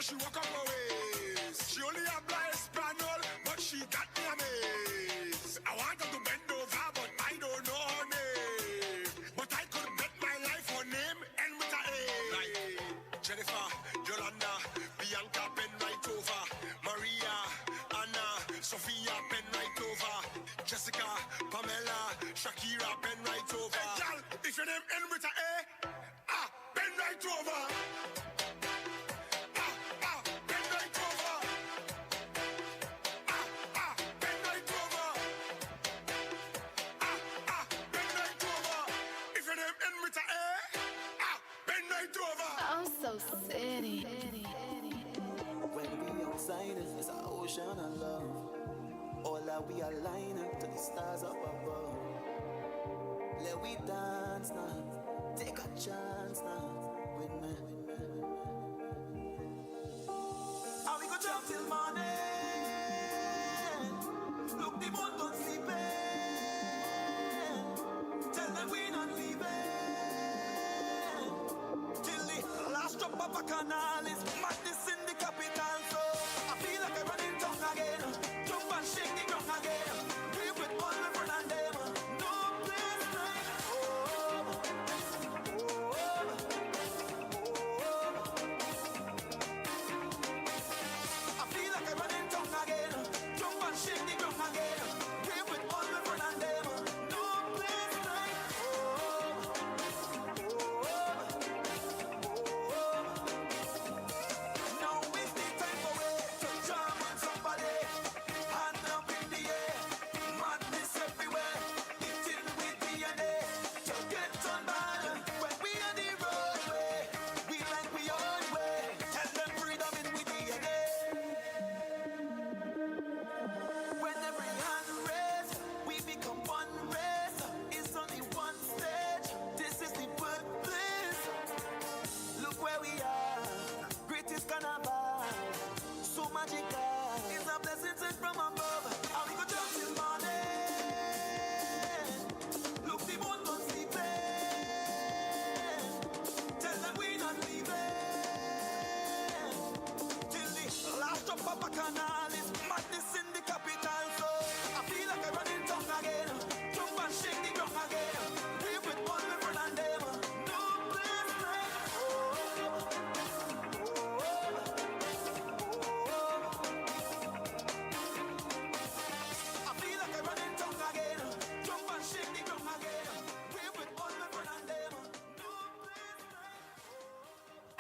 she walk up her ways. She only applies Spanol, but she got me amazed. I want her to bend over, but I don't know her name. But I could bet my life her name and with a A. Like Jennifer, Yolanda, Bianca, pen right over. Maria, Anna, Sophia, pen right over. Jessica, Pamela, Shakira, pen right over. Hey, girl, if your name end with a A, pen right over. Pen right over. Pen right over. Pen right over. If your name end with a A, pen right over. I'm so city. When we outside, it's an ocean of love. All that we align up to the stars up above. Let we dance now, take a chance now with me. And we go jump till morning. Look, the moon don't sleeping. Tell them we not leaving till the last drop of a canal is madness in the capital. So I feel like I'm running tongue again. Jump and shake the ground again. Live with all my friends and them. No place like home. I feel like I'm running tongue again. Jump and shake the ground again. Live with all my friends and them. No place like home. Now is the time for it to jam on somebody. Hand up in the air, madness everywhere. Eating with DNA to get on bad. When we on the roadway, we like we own way. Tell them freedom in with DNA. When every hand raised, we become one race. It's only one stage. This is the birthplace. Look where we are. Greatest carnival. So magical. It's a blessing sent from above. And we go jump till morning. Look, the moon don't sleeping. Tell them we not leaving till the last drop of a canal is madness in the capital. So I feel like I'm running tongue again. Jump and shake the ground again. Live with all my friends and them. No place like home. I feel like I'm running tongue again. Jump and shake the ground again. Live with all my friends and them. No place like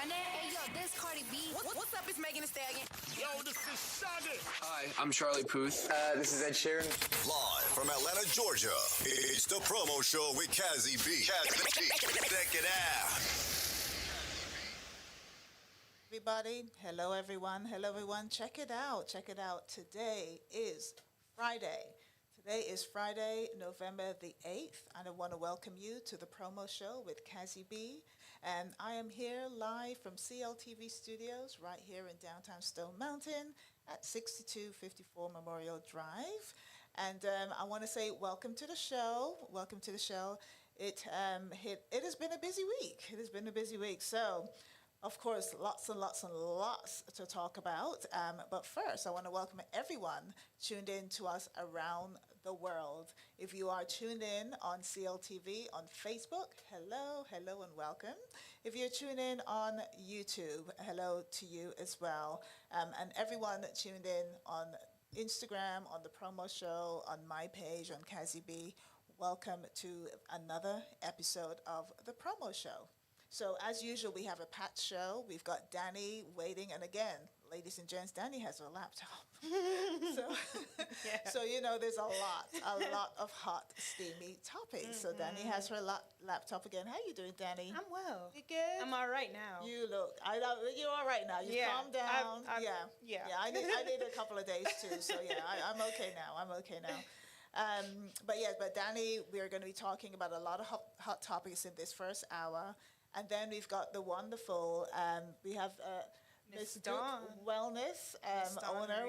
Hey, yo, this Cardi B. What's up? It's Megan Thee Stallion. Yo, this is Shaggy. Hi, I'm Charlie Puth. This is Ed Sheeran. Live from Atlanta, Georgia, it's the promo show with Cazzy B. Check it out. Everybody, hello everyone, check it out. Today is Friday, November the 8th, and I want to welcome you to the promo show with Cazzy B. And I am here live from CLTV Studios right here in downtown Stone Mountain at 6254 Memorial Drive. And I want to say welcome to the show. It has been a busy week. So, of course, lots to talk about. But first, I want to welcome everyone tuned in to us around the world. If you are tuned in on CLTV on Facebook, hello and welcome. If you're tuned in on YouTube, hello to you as well. And everyone tuned in on Instagram, on the promo show, on my page, on Cazzy B, welcome to another episode of the promo show. So as usual, we have a packed show. We've got Danny waiting, and again, ladies and gents, Danny has her laptop. So you know, there's a lot of hot, steamy topics. Mm-hmm. So Danny has her laptop again. How you doing, Danny? I'm well. You good? I'm all right now. You look. You're all right now. You calmed down. Yeah. I need a couple of days too. So yeah, I'm okay now. But Danny, we are going to be talking about a lot of hot topics in this first hour. And then we've got the wonderful, we have Miss Dawn Wellness owner.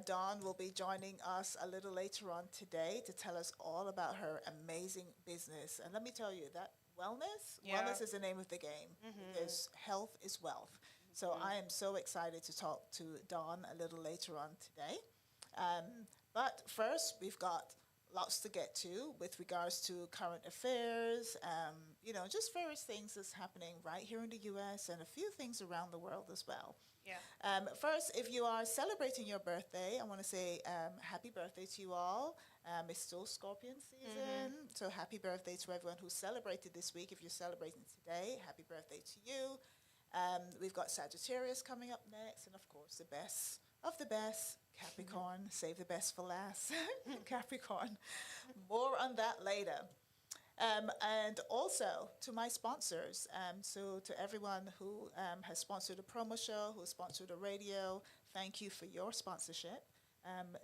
Dawn will be joining us a little later on today to tell us all about her amazing business. And let me tell you that wellness is the name of the game, because health is wealth. So I am so excited to talk to Dawn a little later on today. But first, we've got lots to get to with regards to current affairs, just various things that's happening right here in the US and a few things around the world as well. Yeah. First, if you are celebrating your birthday, I want to say happy birthday to you all. It's still Scorpion season, so happy birthday to everyone who celebrated this week. If you're celebrating today, happy birthday to you. We've got Sagittarius coming up next, and of course, the best of the best, Capricorn. Save the best for last, Capricorn. More on that later. And also to my sponsors, so to everyone who has sponsored the promo show, who sponsored the radio, thank you for your sponsorship.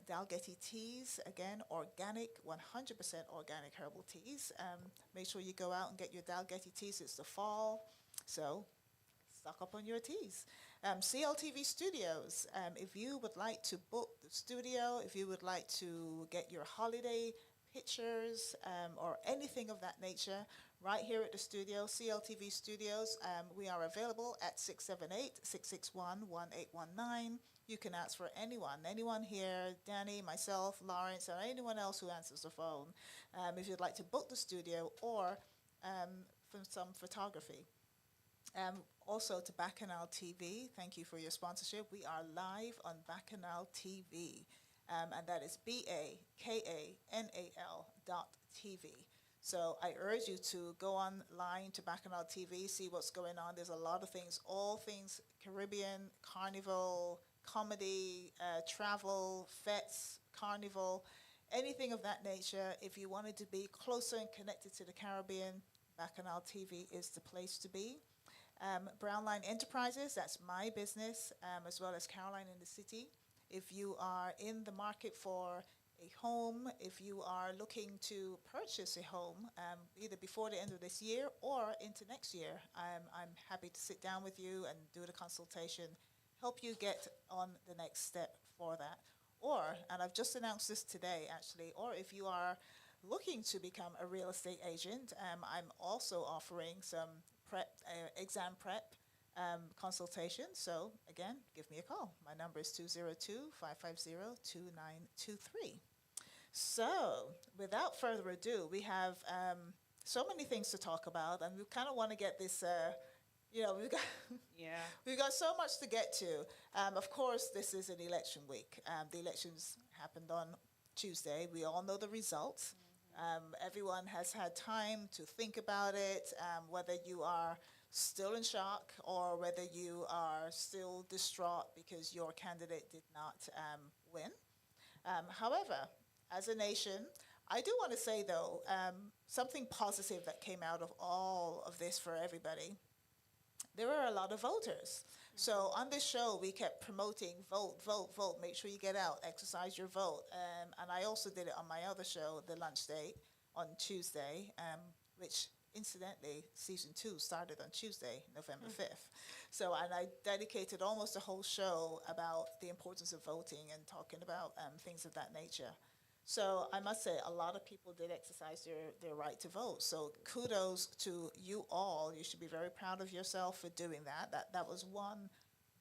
Dalgety Teas, again, organic, 100% organic herbal teas. Make sure you go out and get your Dalgety Teas. It's the fall, so stock up on your teas. CLTV Studios, if you would like to book the studio, if you would like to get your holiday pictures or anything of that nature, right here at the studio, CLTV Studios, we are available at 678-661-1819. You can ask for anyone here, Danny, myself, Lawrence, or anyone else who answers the phone, if you'd like to book the studio or for some photography. Also to Bacchanal TV, thank you for your sponsorship. We are live on Bacchanal TV, and that is BAKANAL.TV. So I urge you to go online to Bacchanal TV, see what's going on. There's a lot of things, all things Caribbean, Carnival, comedy, travel, fetes, Carnival, anything of that nature. If you wanted to be closer and connected to the Caribbean, Bacchanal TV is the place to be. Brownline Enterprises, that's my business, as well as Caroline in the City. If you are in the market for a home, if you are looking to purchase a home, either before the end of this year or into next year, I'm happy to sit down with you and do the consultation, help you get on the next step for that. Or, and I've just announced this today actually, or if you are looking to become a real estate agent, I'm also offering some exam prep consultation. So again, give me a call. My number is 202-550-2923. So without further ado, we have so many things to talk about, and we kind of want to get this, we've got we've got so much to get to. Of course, this is an election week. The elections happened on Tuesday. We all know the results. Everyone has had time to think about it, whether you are still in shock or whether you are still distraught because your candidate did not win. However, as a nation, I do want to say, though, something positive that came out of all of this for everybody. There were a lot of voters. So on this show, we kept promoting vote, vote, vote. Make sure you get out, exercise your vote. And I also did it on my other show, The Lunch Date, on Tuesday, which incidentally, season 2 started on Tuesday, November 5th. So, and I dedicated almost a whole show about the importance of voting and talking about things of that nature. So I must say, a lot of people did exercise their right to vote. So kudos to you all. You should be very proud of yourself for doing that. That was one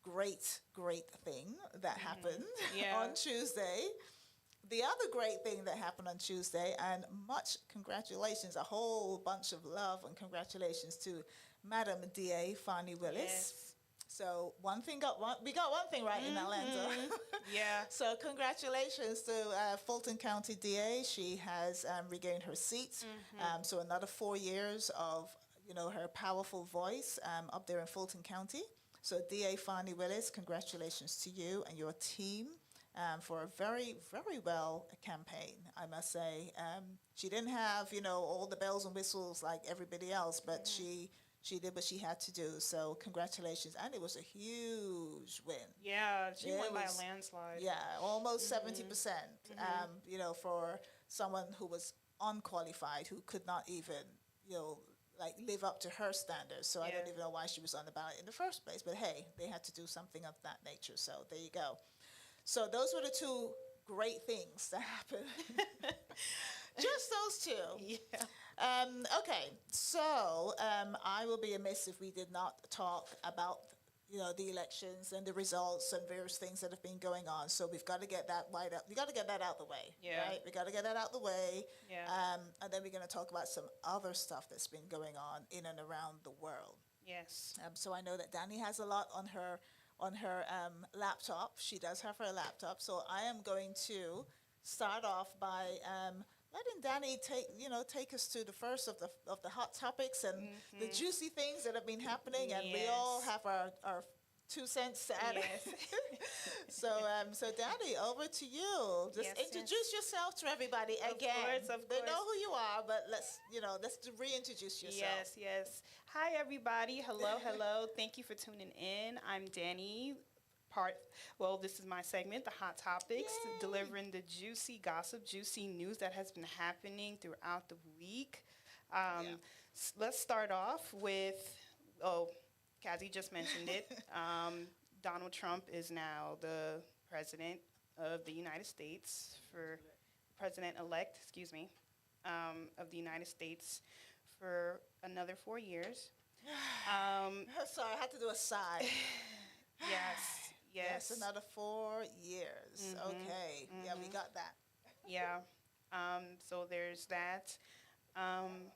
great thing that happened on Tuesday. The other great thing that happened on Tuesday, and much congratulations, a whole bunch of love and congratulations to Madam DA Fani Willis. Yes. So we got one thing right in Atlanta. Yeah. So congratulations to Fulton County DA. She has regained her seat. So another 4 years of her powerful voice up there in Fulton County. So DA Fani Willis, congratulations to you and your team for a very, very well campaign, I must say. She didn't have all the bells and whistles like everybody else, but she did what she had to do. So congratulations. And it was a huge win. Yeah, she won by a landslide. Yeah, almost 70%, for someone who was unqualified, who could not even, live up to her standards. So I don't even know why she was on the ballot in the first place. But hey, they had to do something of that nature. So there you go. So those were the two great things that happened. Just those two. Yeah. Okay, so I will be amiss if we did not talk about, the elections and the results and various things that have been going on. So we've got to get that we got to get that out the way. Yeah. Right? We got to get that out the way. Yeah. And then we're going to talk about some other stuff that's been going on in and around the world. Yes. So I know that Danny has a lot on her laptop. She does have her laptop. So I am going to start off by letting Danny take us to the first of the hot topics and the juicy things that have been happening, and we all Yes. have our 2 cents to add. Yes. So Danny, over to you. Just Yes, introduce yourself to everybody Of again. course, of They know course. who you are, but let's reintroduce yourself. Yes, yes. Hi, everybody. Hello, hello. Thank you for tuning in. I'm Danny. This is my segment, the Hot Topics, Yay. delivering the juicy gossip, juicy news that has been happening throughout the week. Let's start off with, Cazzy just mentioned it. Donald Trump is now the president of the United States president-elect, of the United States for another 4 years. Sorry, I had to do a sigh. Yes. Yes, another 4 years. Okay. Yeah, we got that. Yeah. So there's that. Okay.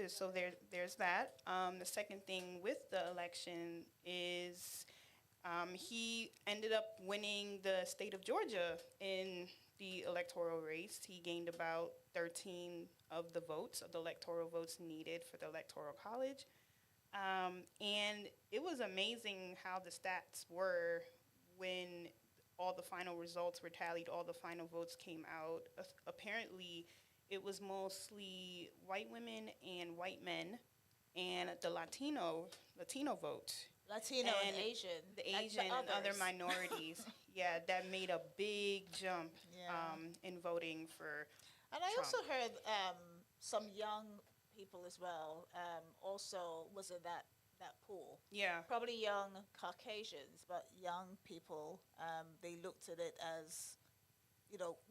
So there's that. The second thing with the election is he ended up winning the state of Georgia in the electoral race. He gained about 13 of the electoral votes needed for the electoral college. And it was amazing how the stats were when all the final results were tallied, all the final votes came out. Apparently, it was mostly white women and white men, and the Latino vote. Latino and Asian. The like Asian and other others. minorities. Yeah, that made a big jump Yeah. in voting for And I Trump. also heard some young people as well also was in that pool. Yeah. Probably young Caucasians, but young people, they looked at it as,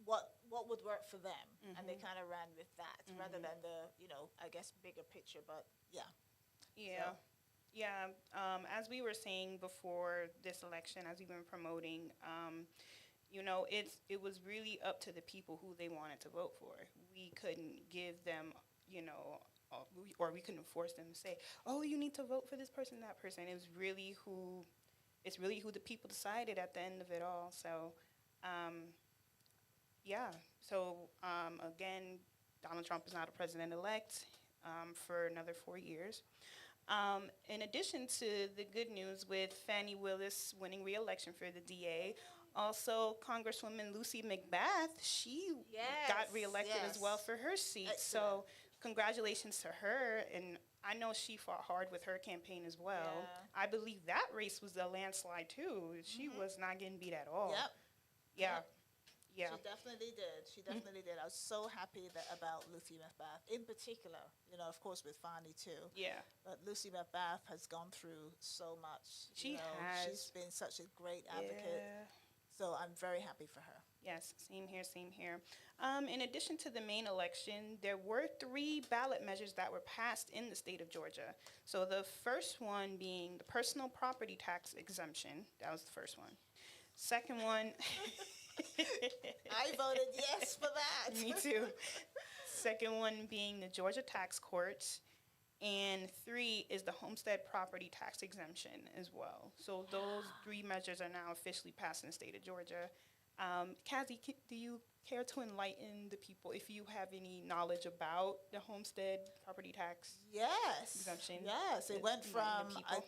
what would work for them. And they kind of ran with that rather than the, I guess, bigger picture. But yeah. Yeah. So- Yeah. As we were saying before this election, as we've been promoting, it was really up to the people who they wanted to vote for. We couldn't give them, or we couldn't force them to say, oh, you need to vote for this person, that person. It's really who the people decided at the end of it all. So, again, Donald Trump is now the president-elect for another 4 years. In addition to the good news with Fannie Willis winning re-election for the DA, also Congresswoman Lucy McBath, she got re-elected as well for her seat. So congratulations to her. And I know she fought hard with her campaign as well. Yeah. I believe that race was a landslide too. She was not getting beat at all. Yep. Yeah. Yeah. She definitely did. She definitely did. I was so happy about Lucy McBath in particular, of course with Fannie too. Yeah. But Lucy McBath has gone through so much. She has. She's been such a great advocate. Yeah. So I'm very happy for her. Yes, same here, same here. In addition to the main election, there were 3 ballot measures that were passed in the state of Georgia. So the first one being the personal property tax exemption. That was the first one. Second one. I voted yes for that. Me too. Second one being the Georgia tax court. And 3 is the homestead property tax exemption as well. So those 3 measures are now officially passed in the state of Georgia. Cazzy, do you care to enlighten the people if you have any knowledge about the homestead property tax Yes. exemption? Yes, it went Enlighten from the people.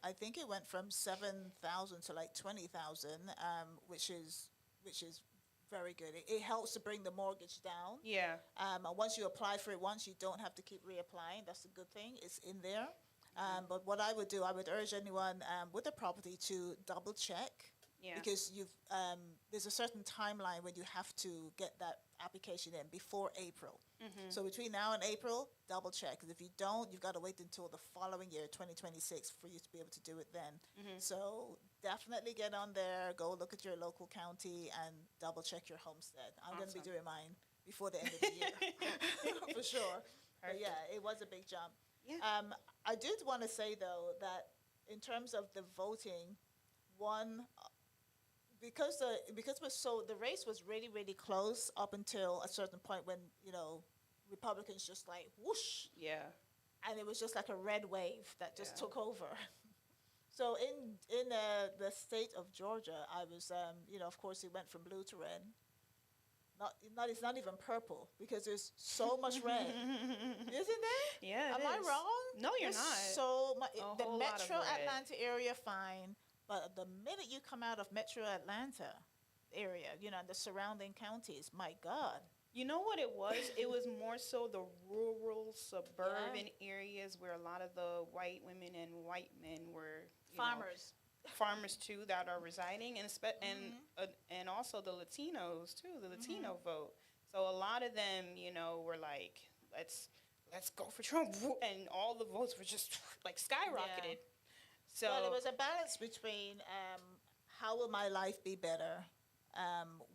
I think it went from 7,000 to like 20,000, which is very good. It helps to bring the mortgage down. Yeah. And once you apply for it once, you don't have to keep reapplying. That's a good thing. It's in there. But what I would do, I would urge anyone with a property to double check. Yeah. Because there's a certain timeline when you have to get that application in before April. So between now and April, double check. Because if you don't, you've got to wait until the following year, 2026, for you to be able to do it then. So definitely get on there, go look at your local county, and double check your homestead. I'm going to be Awesome. doing mine before the end of the year, for sure. But yeah, it was a big jump. Yeah. I did want to say though that in terms of the voting, one because we're so the race was really close up until a certain point when Republicans just like whoosh, Yeah. and it was just like a red wave that just Yeah. took over. So in the state of Georgia, I was of course it went from blue to red. Not it's not even purple because there's so much red, isn't there? Yeah, it Am I is. wrong? No, you're There's not. so much. A The whole lot of Metro red. Atlanta area, fine, but the minute you come out of Metro Atlanta area, and the surrounding counties, my God. You know what it was? It was more so the rural, suburban areas where a lot of the white women and white men were Farmers. farmers too that are residing, and also the Latinos too, the Latino vote. So a lot of them, were like, let's go for Trump, and all the votes were just like skyrocketed. So Well, it was a balance between how will my life be better,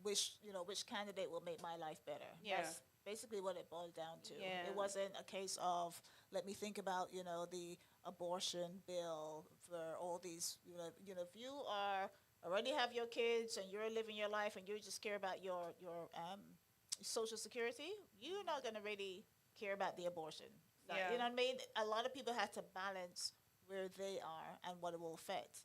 which candidate will make my life better. Yeah. That's basically what it boiled down to. Yeah. It wasn't a case of let me think about the abortion bill for all these if you already have your kids and you're living your life and you just care about your social security, you're not going to really care about the abortion. Yeah. You know what I mean? A lot of people had to balance where they are and what it will affect.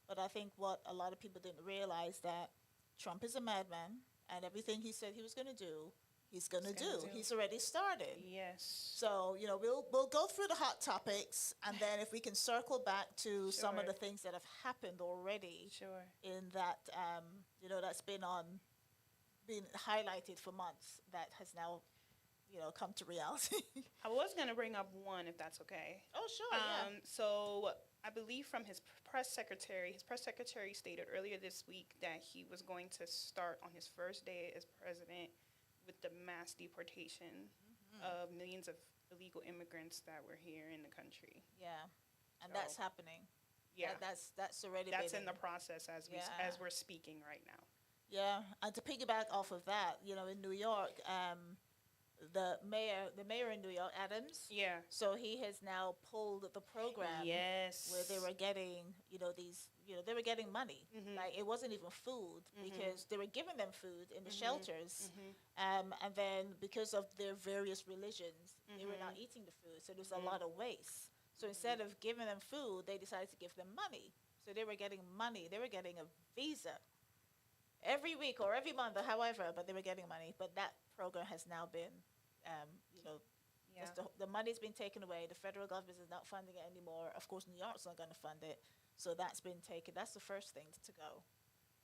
But I think what a lot of people didn't realize that Trump is a madman and everything he said he was going to do, he's going to do. He's already started. yes, So, we'll go through the hot topics, and then if we can circle back to some of Sure. the things that have happened already sure. in that, that's been highlighted for months that has now, come to reality. I was gonna bring up one, if that's okay. Oh, sure, yeah. So I believe from his press secretary stated earlier this week that he was going to start on his first day as president with the mass deportation of millions of illegal immigrants that were here in the country. Yeah, and So, that's happening. Yeah, That's already that's been in the process as Yeah. we're speaking right now. Yeah, and to piggyback off of that, in New York, the mayor in New York, Adams. Yeah. So he has now pulled the program. Yes. Where they were getting, they were getting money. Like it wasn't even food because they were giving them food in the shelters, and then because of their various religions, they were not eating the food. So there's a lot of waste. So instead of giving them food, they decided to give them money. So they were getting money. They were getting a visa every week or every month or however, but they were getting money. But that program has now been, Yeah. the money's been taken away. The federal government is not funding it anymore. Of course, New York's not going to fund it. So that's been taken. That's the first thing to go.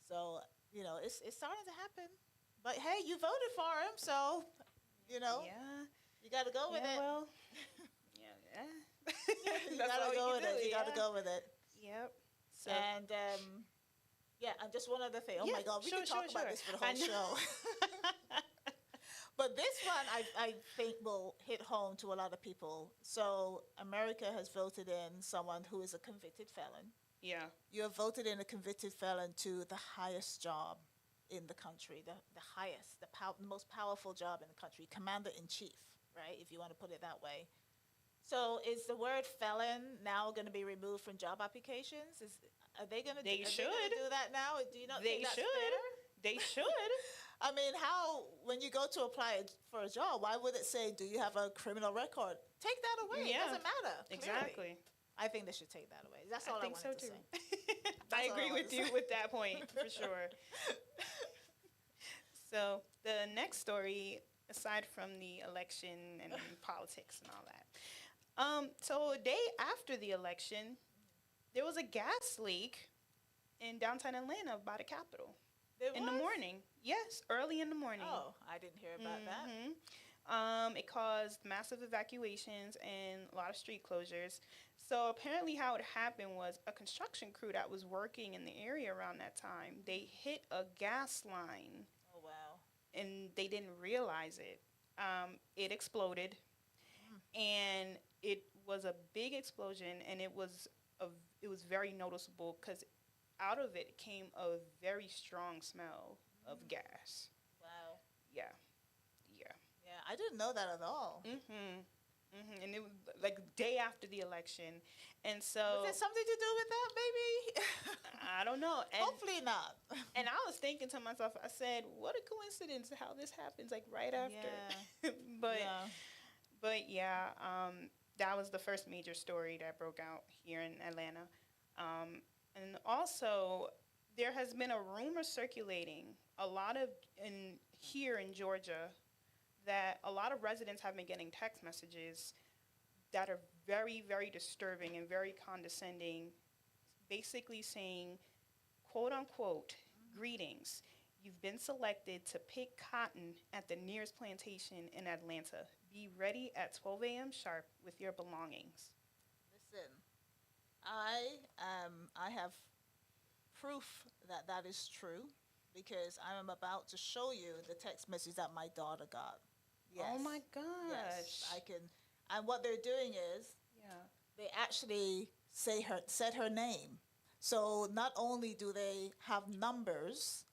So, it's starting to happen. But hey, you voted for him, so, Yeah. you got to go with Yeah, it. well, yeah. You That's got all to go can with it. do, You got to yeah. go with it. Yep. So, And, and just one other thing. Oh Yeah, my God, we sure, can talk sure, about sure. this for the I whole know. show. But this one, I think, will hit home to a lot of people. So America has voted in someone who is a convicted felon. yeah. You have voted in a convicted felon to the highest job in the country, the highest, the most powerful job in the country, commander-in-chief, right, if you want to put it that way. So is the word felon now going to be removed from job applications? Are they going to They should. do that now? Do you not They think that's should. fair? They should. I mean, when you go to apply for a job, why would it say, do you have a criminal record? Take that away. Yeah. It doesn't matter. clearly. Exactly. I think they should take that away. That's all I think wanted so to too. say. I all I agree wanted with to you say. with that point for sure. So the next story, aside from the election and politics and all that, so a day after the election, there was a gas leak in downtown Atlanta by the Capitol in the morning. Yes, early in the morning. Oh, I didn't hear about that. It caused massive evacuations and a lot of street closures. So apparently how it happened was a construction crew that was working in the area around that time, they hit a gas line Oh, wow. and they didn't realize it. It exploded and it was a big explosion, and it was very noticeable because out of it came a very strong smell of gas. Wow. Yeah. Yeah. Yeah, I didn't know that at all. And it was like day after the election, and so Was there something to do with that, maybe? I don't know. And Hopefully not. and I was thinking to myself, I said, "What a coincidence! How this happens like right after." but Yeah. but yeah, that was the first major story that broke out here in Atlanta, and also there has been a rumor circulating a lot of in here in Georgia that a lot of residents have been getting text messages that are very, very disturbing and very condescending, basically saying, quote unquote, greetings. You've been selected to pick cotton at the nearest plantation in Atlanta. Be ready at 12 a.m. sharp with your belongings. Listen, I have proof that that is true because I am about to show you the text message that my daughter got. Yes. Oh my gosh. Yes, I can. And what they're doing is Yeah. they actually said her name. So not only do they have numbers,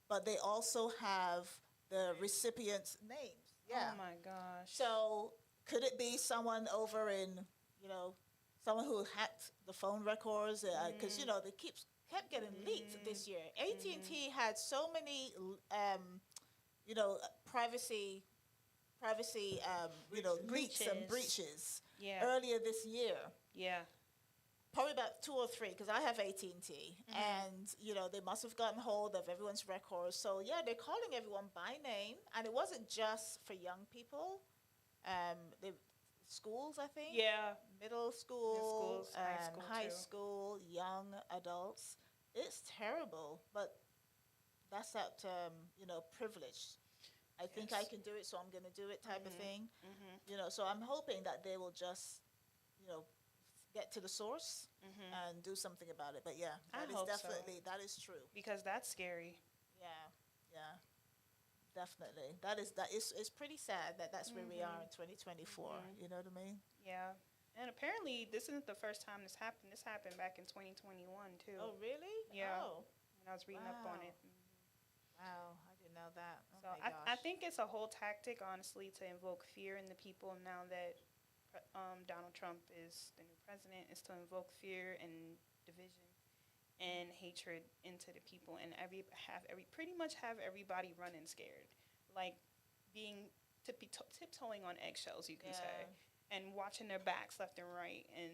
but they also have the recipient's names. Yeah. Oh my gosh. So could it be someone over in, someone who hacked the phone records? Because they kept getting leaked this year. AT&T had so many, privacy, leaks and breaches Yeah. earlier this year. Yeah. Probably about 2 or 3 because I have AT&T, and they must have gotten hold of everyone's records. So yeah, they're calling everyone by name, and it wasn't just for young people. The schools, I think. Yeah. Middle school, schools, high school, high too. school, young adults. It's terrible, but that's that privilege. I think I Yes. can do it, so I'm going to do it type of thing. So I'm hoping that they will just, get to the source and do something about it. But yeah, I that is hope so. definitely that is true. Because that's scary. Yeah, definitely. It's pretty sad that that's where we are in 2024. You know what I mean? Yeah. And apparently, this isn't the first time this happened. This happened back in 2021, too. Oh, really? Yeah. Oh, When I was reading up on Wow. it. wow. I didn't know that. Oh So my I gosh. think it's a whole tactic, honestly, to invoke fear in the people now that Donald Trump is the new president, is to invoke fear and division and hatred into the people and pretty much have everybody running scared. Like being tiptoeing on eggshells, you can say, and watching their backs left and right, and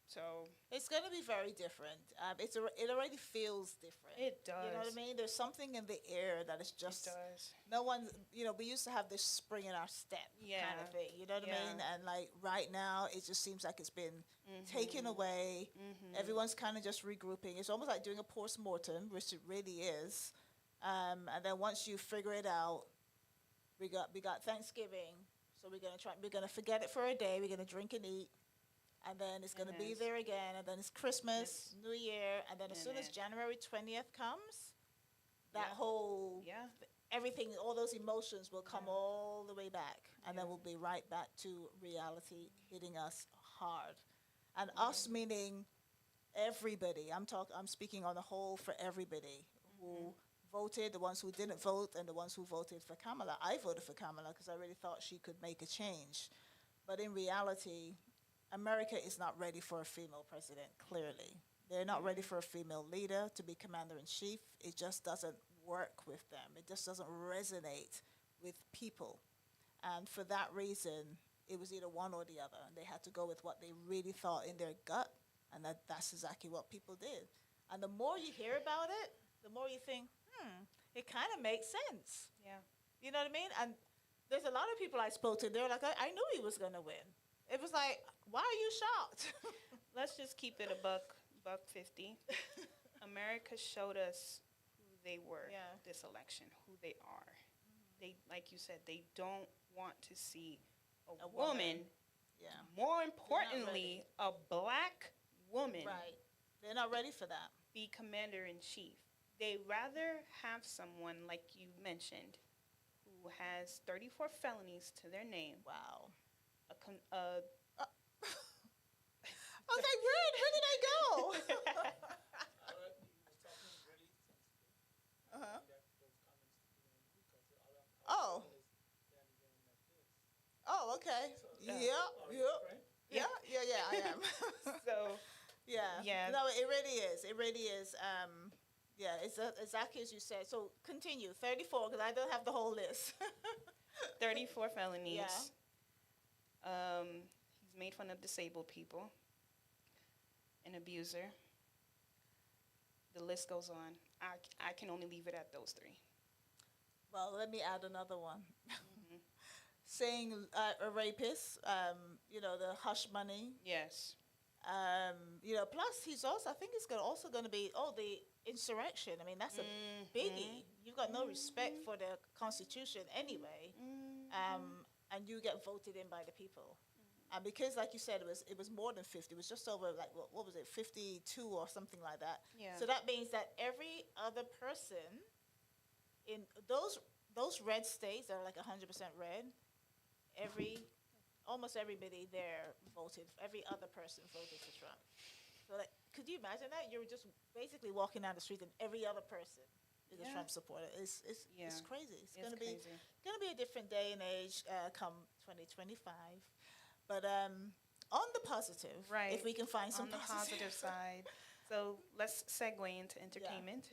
so It's going to be very different. It already feels different. it does. You know what I mean? There's something in the air that is just It does. no one. We used to have this spring in our step kind Yeah. of thing. You know what I mean? Yeah. And like right now, it just seems like it's been taken away. Everyone's kind of just regrouping. It's almost like doing a post-mortem, which it really is. And then once you figure it out, we got Thanksgiving, so we're gonna forget it for a day. We're gonna drink and eat. And then it's going to be Yes. there again. And then it's Christmas, New Year. And then as soon as Yes. January 20th comes, that Yeah. whole, Yeah. everything, all those emotions will come all the way back. And then Yeah. we'll be right back to reality hitting us hard. And us meaning everybody. I'm speaking on the whole for everybody who voted, the ones who didn't vote, and the ones who voted for Kamala. I voted for Kamala because I really thought she could make a change. But in reality, America is not ready for a female president, clearly. They're not ready for a female leader to be commander-in-chief. It just doesn't work with them. It just doesn't resonate with people. And for that reason, it was either one or the other. And they had to go with what they really thought in their gut, and that's exactly what people did. And the more you hear about it, the more you think, it kind of makes sense. Yeah. You know what I mean? And there's a lot of people I spoke to, they were like, I knew he was going to win. It was like, why are you shocked? Let's just keep it a buck 50. America showed us who they were this election, who they are. They, like you said, they don't want to see a woman. Yeah. More importantly, a black woman Right. They're not ready for that. be commander in chief. They rather have someone like you mentioned who has 34 felonies to their name. Wow. I was like, where did I go? Oh. Oh, Oh, okay. Yeah, I am. So Yeah. Yeah. No, it really is. It really is. Yeah, it's exactly as you said. So continue. 34, because I don't have the whole list. 34 felonies. Yeah. He's made fun of disabled people, an abuser. The list goes on. I can only leave it at those three. Well, let me add another one. Saying a rapist, the hush money. Yes. Plus he's also, I think it's also going to be, the insurrection. I mean, that's a biggie. You've got no respect for the Constitution anyway, and you get voted in by the people. And because, like you said, it was more than 50. It was just over, like, what was it, 52 or something like that. Yeah. So that means that every other person in those red states that are like 100% red, almost everybody there voted. Every other person voted for Trump. So, like, could you imagine that? You're just basically walking down the street and every other person is a Trump supporter. It's crazy. It's gonna be a different day and age come 2025. But on the positive, Right. if we can find some on the positive side. So let's segue into entertainment.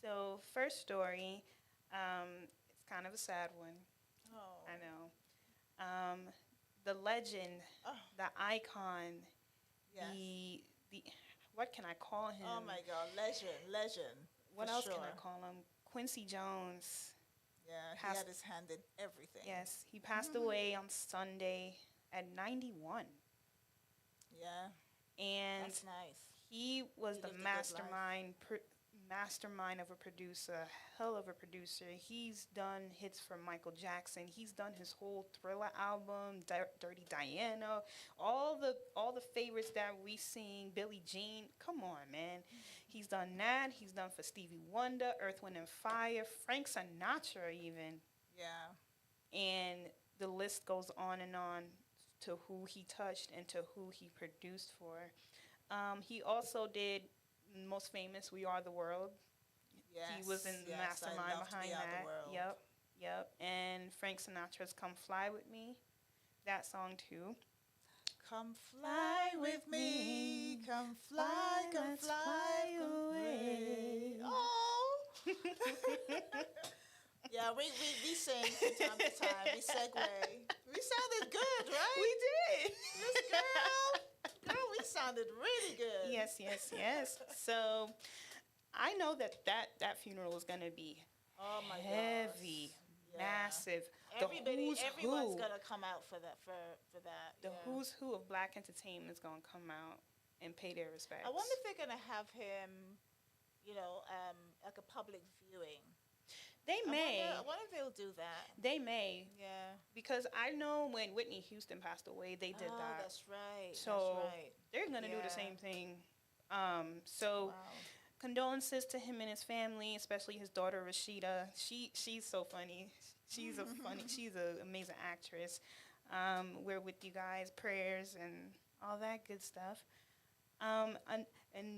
So first story, it's kind of a sad one. Oh. I know. The legend, the icon, Yes. the what can I call him? Oh my God, legend. What for else sure. can I call him? Quincy Jones. Yeah, he Passed- had his hand in everything. Yes, he passed away on Sunday at 91. Yeah, And that's nice. he was He the lived a good life. mastermind of a producer, hell of a producer. He's done hits for Michael Jackson. He's done his whole Thriller album, Dirty Diana, all the favorites that we sing, Billie Jean. Come on, man. He's done that. He's done for Stevie Wonder, Earth, Wind and Fire, Frank Sinatra even. Yeah. And the list goes on and on to who he touched and to who he produced for. He also did most famous "We Are the World." Yes. He was in the yes, mastermind I loved behind We Are that. the World. Yep. And Frank Sinatra's "Come Fly with Me," that song too. Come fly with me. Come fly, come let's fly fly away. Oh. Yeah, we sing from time to time. We segue. We sounded good, right? We did. This girl, we sounded really good. Yes. So I know that funeral is gonna be Oh my God. heavy, Yeah. massive. The Everyone's who. gonna come out for that. For that. The yeah. who's who of black entertainment is gonna come out and pay their respects. I wonder if they're gonna have him, like a public viewing. They may. I wonder if they'll do that. They may. Yeah. Because I know when Whitney Houston passed away, they did that. That's right. So that's right. they're gonna do Yeah. the same thing. So Wow. condolences to him and his family, especially his daughter Rashida. She's so funny. She's she's an amazing actress. We're with you guys, prayers and all that good stuff. And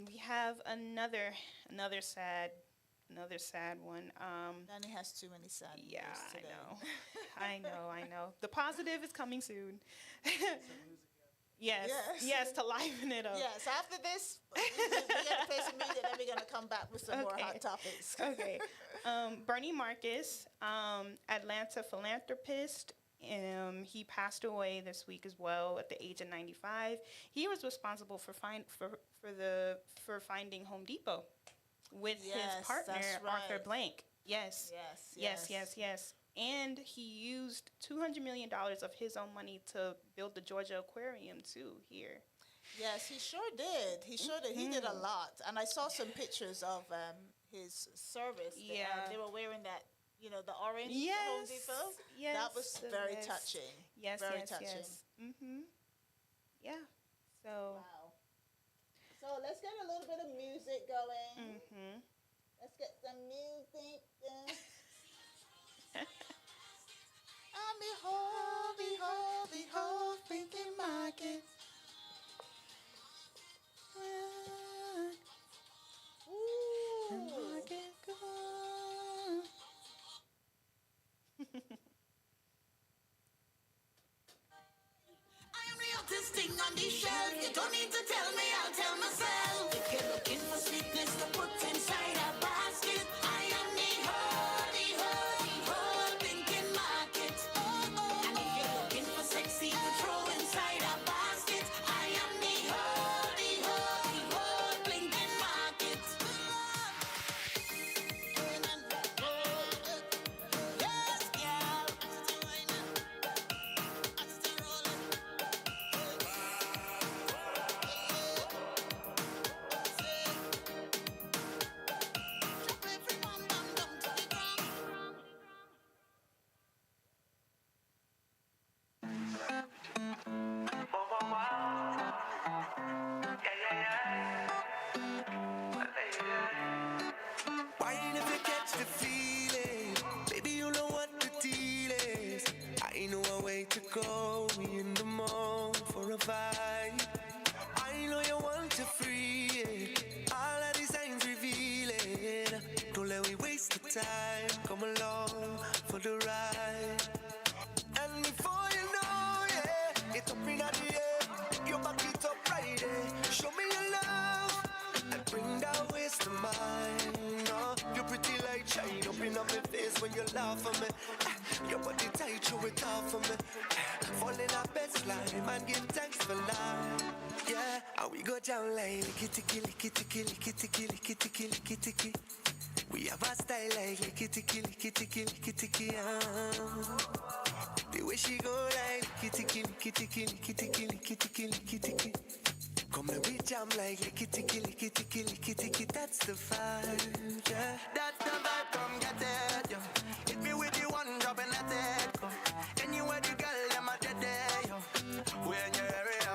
we have another sad one. Danny has too many sad Yeah, news I today. know. I know. The positive is coming soon. Yes, to liven it up. Yes, after this, we're going to play some music, then we're going to come back with some more Okay. hot topics. Okay. Bernie Marcus, Atlanta philanthropist. He passed away this week as well at the age of 95. He was responsible for finding Home Depot with his Yes, partner that's Arthur right. Blank. Yes. Yes. And he used $200 million of his own money to build the Georgia Aquarium too here. Yes, he sure did. He sure did. He did a lot. And I saw some pictures of his service. Yeah. They were wearing that, the orange Yes. Home Depot. Yes. That was very yes. touching. Yes. Very yes. touching. Yes. Yeah. So. Wow. So let's get a little bit of music going. Let's get some music going. Behold, thinking market. Ooh. on the shelf. You don't need to tell me, I'll tell myself. If you're looking for sweetness to put inside a basket, I am the whole blinking market. And if you're looking for sexy to throw inside a basket, I am the whole blinking market. Yes, girl. Wine if you catch the feeling, baby you know what the deal is. I know a way to go, we in the mood for a vibe. I know you want to free it, all of the signs revealing. Don't let me waste the time, come along for the ride. And before you know, yeah, it's up in the air, you back it up right there. Show me your love and bring that waste of mine. Oh, you're pretty like shine up in my face when you laugh at me. Your body tight, show it off for me. Fall in our best line, man, give thanks for life. Yeah, and we go down like licky ticky, licky ticky, licky ticky, licky ticky, licky ticky. We have a style like licky ticky, licky ticky, licky ticky. The way she go like licky ticky, licky ticky, licky ticky, licky ticky, licky ticky. Come and we jam like licky ticky, licky ticky, licky ticky. That's the vibe, yeah. That's the vibe, come get it, yo. Hit me with the one drop and that's it, go. Anywhere the girl, them a dead there, yo. When you're area,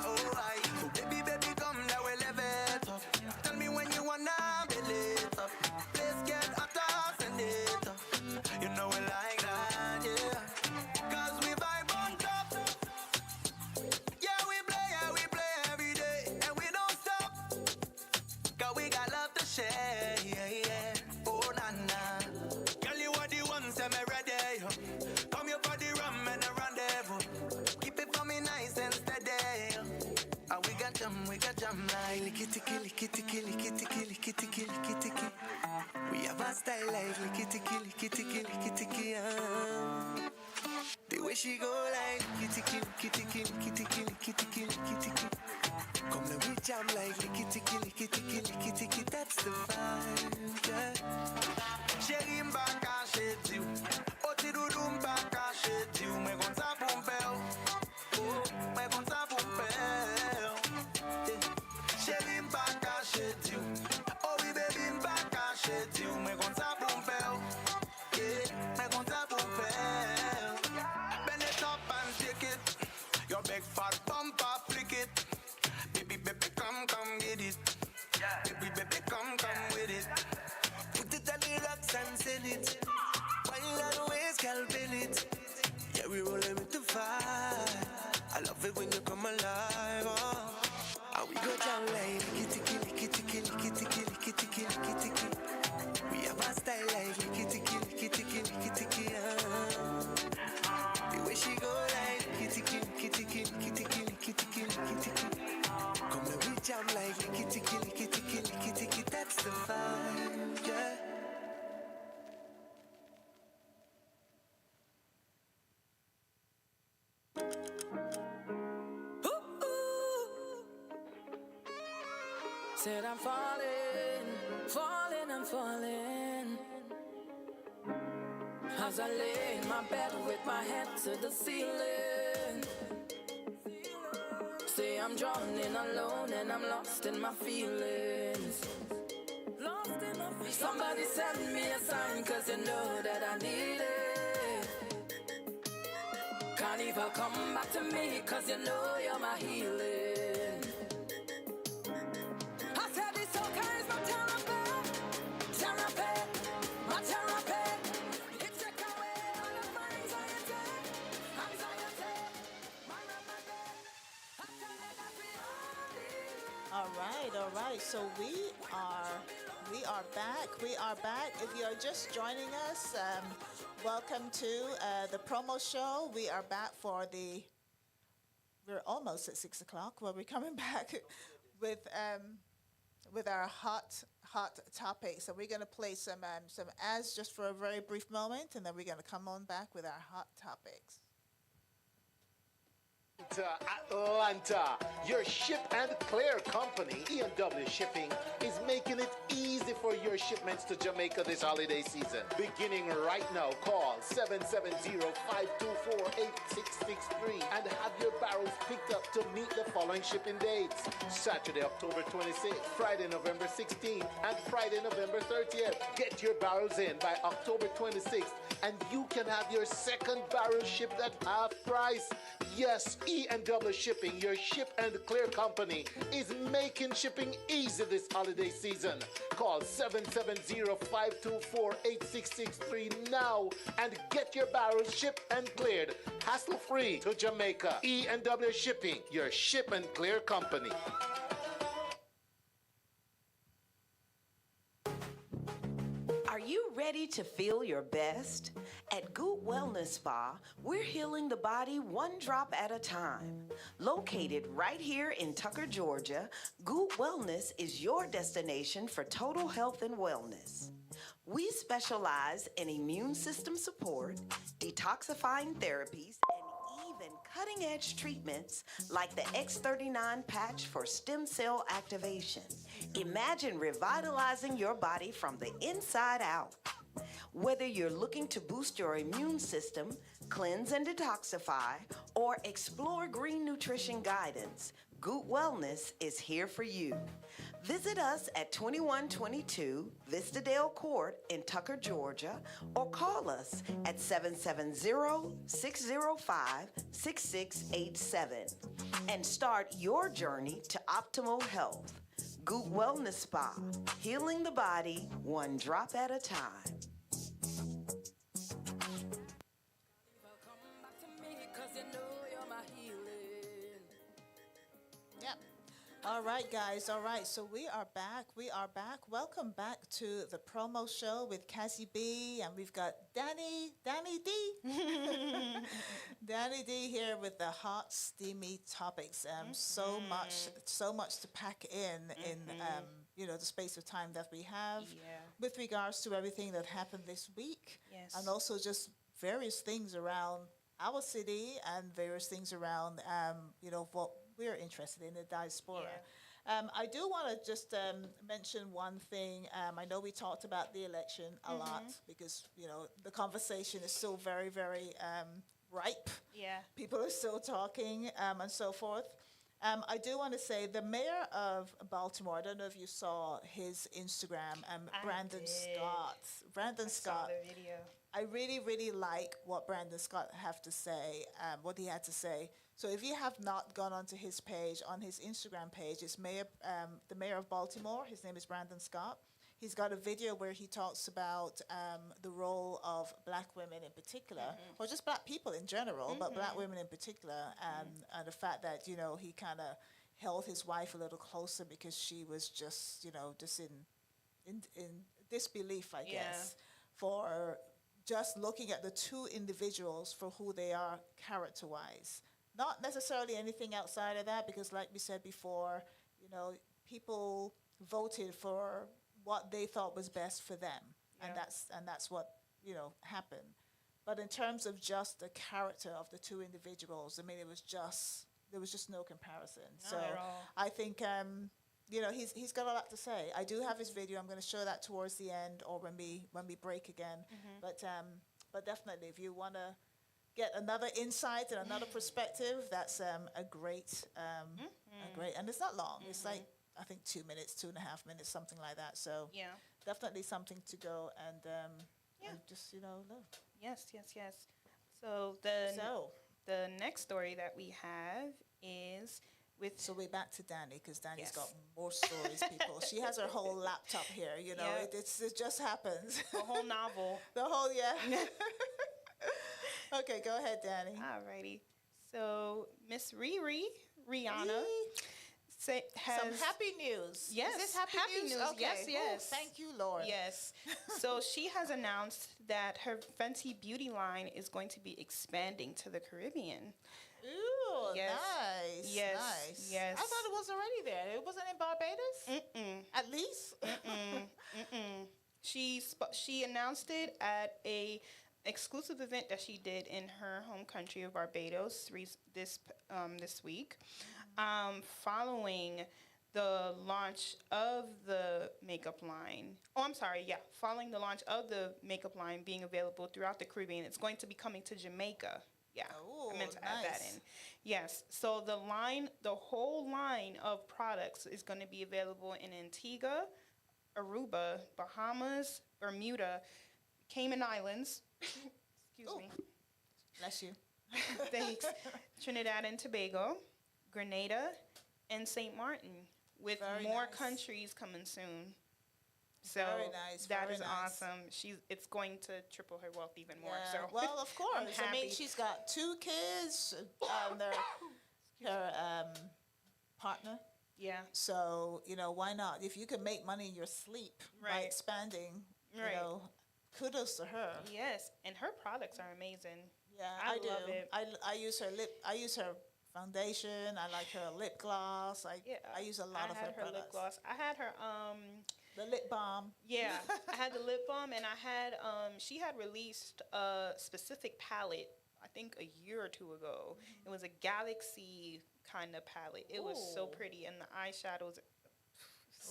oh, I. So baby, come, that will live it up. Tell me when you wanna build it up. Place get hotter, send it up. You know we like that, yeah. Cause we vibe on top. Yeah, we play every day. And we don't stop. Cause we got love to share, yeah, yeah. Oh, nah. Girl, you are the one, say me ready, yo. Come here for the rum and a rendezvous. Keep it for me nice and steady, yo. And we got jam like Licky ticky, licky ticky, licky ticky, licky ticky, licky ticky. We have a style like licky ticky, licky ticky, licky ticky. The way she go like licky ticky, licky ticky, licky ticky, licky ticky, licky ticky. Come let me jam like licky ticky, licky ticky, licky ticky. That's the vibe, yeah. Chérie m'baka chez you. Oti doudou m'baka chez you. Mais comme ça pour m'faire. Oh, mais comme ça pour m'faire. Chérie m'baka chez you. Oh oui baby m'baka chez you. Mais comme ça pour m'faire. Yeah, mais comme ça pour m'faire. Bend it up and take it. Your big fat bumper flick it. Baby, come get it. Baby, come with it. Put it on the rocks and send it. While on the waist, girl, build it. Yeah, we rollin' with the vibe. I love it when you come alive. Oh. And we go down like licky ticky, licky ticky, licky ticky, licky ticky, licky ticky. We have a style like licky ticky, licky ticky, licky ticky. The way she go like licky ticky, licky ticky, licky ticky, licky ticky, licky ticky. Come and we jam like licky ticky, licky ticky, licky ticky. That's the vibe, yeah. Said I'm I'm falling. As I lay in my bed with my head to the ceiling. Say I'm drowning alone and I'm lost in my feelings. Somebody send me a sign, cause you know that I need it. Can't even come back to me, cause you know you're my healing. I said this okay is my therapy. Therapy, my therapy. It take away all of my anxiety. Anxiety, my remedy. I tell you that we all need. All right. So we are back. We are back. If you are just joining us, welcome to the promo show. We are back for the we're almost at 6 o'clock. Well, we're coming back with our hot topic. So we're going to play some ads just for a very brief moment, and then we're going to come on back with our hot topics. To Atlanta, your ship and clear company, E&W Shipping, is making it easy for your shipments to Jamaica this holiday season. Beginning right now, call 770-524-8663 and have your barrels picked up to meet the following shipping dates. Saturday, October 26th, Friday, November 16th, and Friday, November 30th. Get your barrels in by October 26th, and you can have your second barrel shipped at half price. Yes, E&W Shipping, your ship and clear company, is making shipping easy this holiday season. Call 770-524-8663 now and get your barrels shipped and cleared hassle-free to Jamaica. E&W Shipping, your ship and clear company. Are you ready to feel your best? At Goot Wellness Spa, we're healing the body one drop at a time. Located right here in Tucker, Georgia, Goot Wellness is your destination for total health and wellness. We specialize in immune system support, detoxifying therapies, and even cutting-edge treatments like the X39 patch for stem cell activation. Imagine revitalizing your body from the inside out. Whether you're looking to boost your immune system, cleanse and detoxify, or explore green nutrition guidance, Goot Wellness is here for you. Visit us at 2122 Vistadale Court in Tucker, Georgia, or call us at 770-605-6687 and start your journey to optimal health. Goot Wellness Spa, healing the body one drop at a time. Yep. All right, guys. All right. So we are back. We are back. Welcome back to the promo show with Cazzy B. And we've got Danny D. Danny D here with the hot, steamy topics. So much to pack in the space of time that we have with regards to everything that happened this week. Yes. And also just various things around our city and various things around, what we're interested in the diaspora. Yeah. I do want to just mention one thing. I know we talked about the election a lot because, the conversation is still very, very ripe. Yeah. People are still talking and so forth. I do want to say the mayor of Baltimore, I don't know if you saw his Instagram, Brandon Scott. Brandon Scott. I saw the video. I really, really like what Brandon Scott what he had to say. So if you have not gone onto his page, on his Instagram page, it's the mayor of Baltimore. His name is Brandon Scott. He's got a video where he talks about the role of black women in particular, or just black people in general, but black women in particular, and the fact that, he kind of held his wife a little closer because she was just in disbelief, I guess, for just looking at the two individuals for who they are character-wise. Not necessarily anything outside of that, because like we said before, people voted for what they thought was best for them, and that's what happened. But in terms of just the character of the two individuals, I mean, there was just no comparison. Not at all. I think he's got a lot to say. I do have his video. I'm going to show that towards the end or when we break again. But definitely, if you want to get another insight and another perspective, that's a great, and it's not long. It's like, I think 2 minutes, 2.5 minutes, something like that. So definitely something to go and just look. Yes. So the next story that we have is with. So we're back to Danny, because Danny's got more stories, people. She has her whole laptop here, it just happens. The whole novel. The whole, Okay, go ahead, Danny. Alrighty. So Miss Rihanna has some happy news. Yes, Is this happy news? news. Okay. Yes, yes. Thank you, Lord. Yes. So she has announced that her Fenty beauty line is going to be expanding to the Caribbean. Ooh, Yes. nice. Yes, Nice. yes. I thought it was already there. It wasn't in Barbados? At least? She announced it at a exclusive event that she did in her home country of Barbados this week, following the launch of the makeup line. Oh, I'm sorry. Yeah, following the launch of the makeup line being available throughout the Caribbean, it's going to be coming to Jamaica. Yeah, I meant to add that nice. in. Yes, so the whole line of products is going to be available in Antigua, Aruba, Bahamas, Bermuda, Cayman Islands. Excuse me. Bless you. Thanks. Trinidad and Tobago, Grenada, and St. Martin, with Very more nice. countries coming soon. So Very nice, that very is nice. awesome. It's going to triple her wealth even more. Yeah, So well, of course. I'm I mean, happy. she's got 2 kids. Her partner. Yeah. So, why not? If you can make money in your sleep by Right. expanding, Right. kudos to her. Yes, and her products are amazing. Yeah, I do. love it. I use her I use her foundation. I like her lip gloss. I use a lot of her I had her products. lip gloss. I had her The lip balm. yeah, I had the lip balm, and I had she had released a specific palette, I think a year or two ago. It was a galaxy kind of palette. It was so Ooh. pretty, and the eyeshadows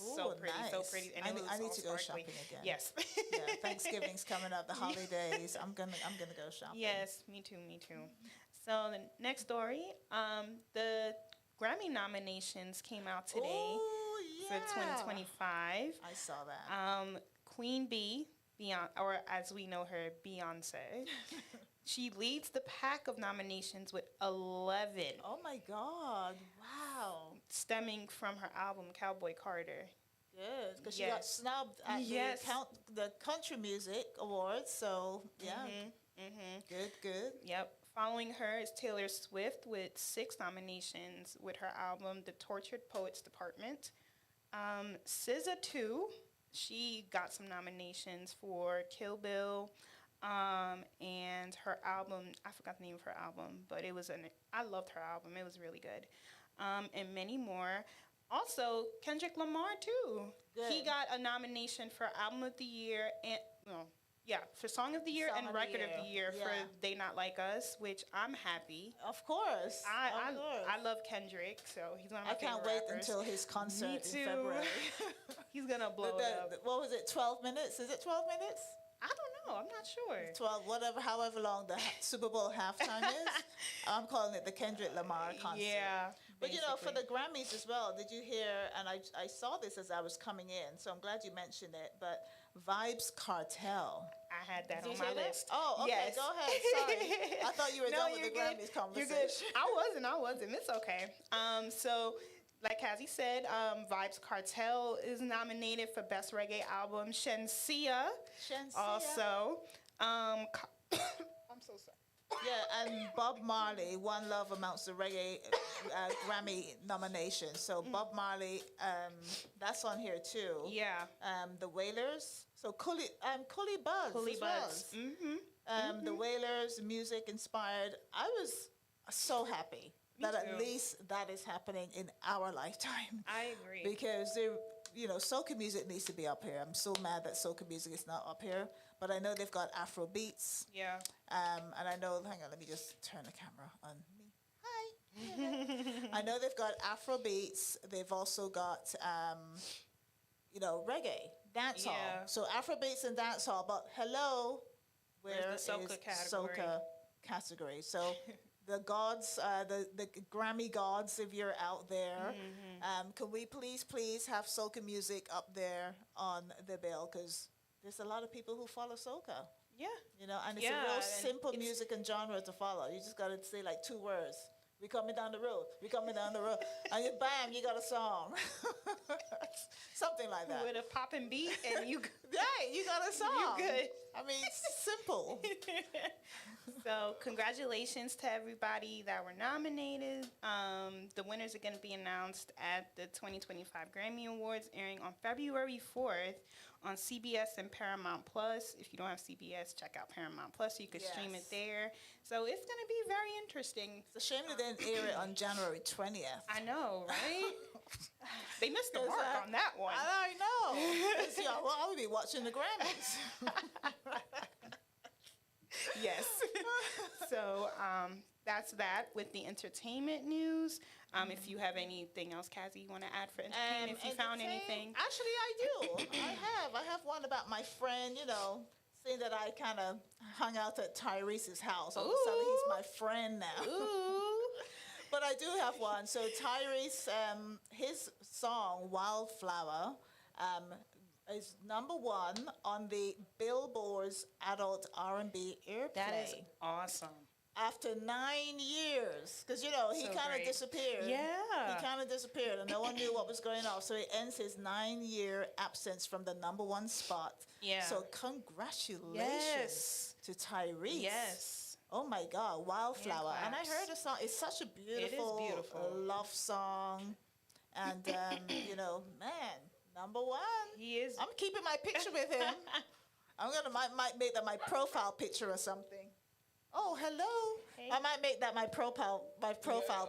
Ooh, so nice. pretty, and I it need- was I need all to go sparkly. shopping again. Yes. Yeah, Thanksgiving's coming up. The holidays. I'm gonna go shopping. Yes, me too, me too. So the next story, the Grammy nominations came out today Ooh, for yeah. 2025. I saw that. Queen Bee, or as we know her, Beyonce. She leads the pack of nominations with 11, Oh my God! Wow. stemming from her album Cowboy Carter. Good, because she got Yes. snubbed at Yes. the Country Music Awards. So yeah, good. Yep. Following her is Taylor Swift with 6 nominations with her album The Tortured Poets Department. SZA too. She got some nominations for Kill Bill, and her album. I forgot the name of her album, but I loved her album. It was really good, and many more. Also, Kendrick Lamar too. He Good. got a nomination for Album of the Year and for Song of the Year Song and of the Record of the Year, Year yeah. for They Not Like Us, which I'm happy. Of course. I of course. I love Kendrick, so he's one of my I can't favorite wait rappers. until his concert Me in too. February. He's gonna blow it up. What was it? 12 minutes? Is it 12 minutes? I don't know. I'm not sure. 12, however long the Super Bowl halftime is. I'm calling it the Kendrick Lamar concert. Yeah. But for basically. the Grammys as well, did you hear, and I saw this as I was coming in, so I'm glad you mentioned it, but Vibes Cartel. I had that Did on you my hear that? list. Oh, okay, Yes. go ahead. Sorry. I thought you were done with you're the good. Grammys You're conversation. good. I wasn't. It's okay. So, like Cazzy said, Vibes Cartel is nominated for Best Reggae Album. Shensia also. I'm so sorry. Yeah, and Bob Marley, One Love amounts to reggae Grammy nomination. So Bob Marley, that's on here too. Yeah. The Wailers. So Coolie Buds. Coolie as well. Buds. Mm-hmm. The Wailers, music inspired. I was so happy that at too. least that is happening in our lifetime. I agree. Because soca music needs to be up here. I'm so mad that soca music is not up here. But I know they've got Afro beats. Yeah. And I know, hang on, let me just turn the camera on me. Hi. I know they've got Afro beats. They've also got, reggae, dancehall. Yeah. So Afro beats and dancehall. But hello, Where's where the is soca category? soca category? So the gods, the Grammy gods, if you're out there, can we please have soca music up there on the bill? Because there's a lot of people who follow soca. Yeah. And it's Yeah, a real and simple it's- music and genre to follow. You just got to say like 2 words. We coming down the road. We coming down the road. And bam, you got a song. Something like that. With a popping beat and you Yeah, you got a song. good. I mean, it's simple. So So congratulations to everybody that were nominated. The winners are going to be announced at the 2025 Grammy Awards, airing on February 4th on CBS and Paramount Plus. If you don't have CBS, check out Paramount Plus. You can stream it there. So it's going to be very interesting. It's a shame they didn't air it on January 20th. I know, right? They missed the mark on that one. I know. Well, I'll be watching the Grammys. Yes. So that's that with the entertainment news. If you have anything else, Cazzy, you want to add for entertainment? If you found anything. Actually, I do. I have one about my friend, seeing that I kind of hung out at Tyrese's house. All of a sudden, he's my friend now. Ooh. But I do have one. So Tyrese, his song "Wildflower" is #1 on the Billboard's Adult R&B Airplay. That is awesome. After 9 years, because he So kind of great. disappeared. Yeah. He kind of disappeared, and no one knew what was going on. So he ends his 9-year absence from the #1 spot. Yeah. So congratulations to Tyrese. Yes. Oh my God, Wildflower. And I claps. heard the song. It's such a beautiful, beautiful. love song. And, man, #1. He is. I'm keeping my picture with him. I'm going to might make that my profile picture or something. Oh, hello. Hey. I might make that my profile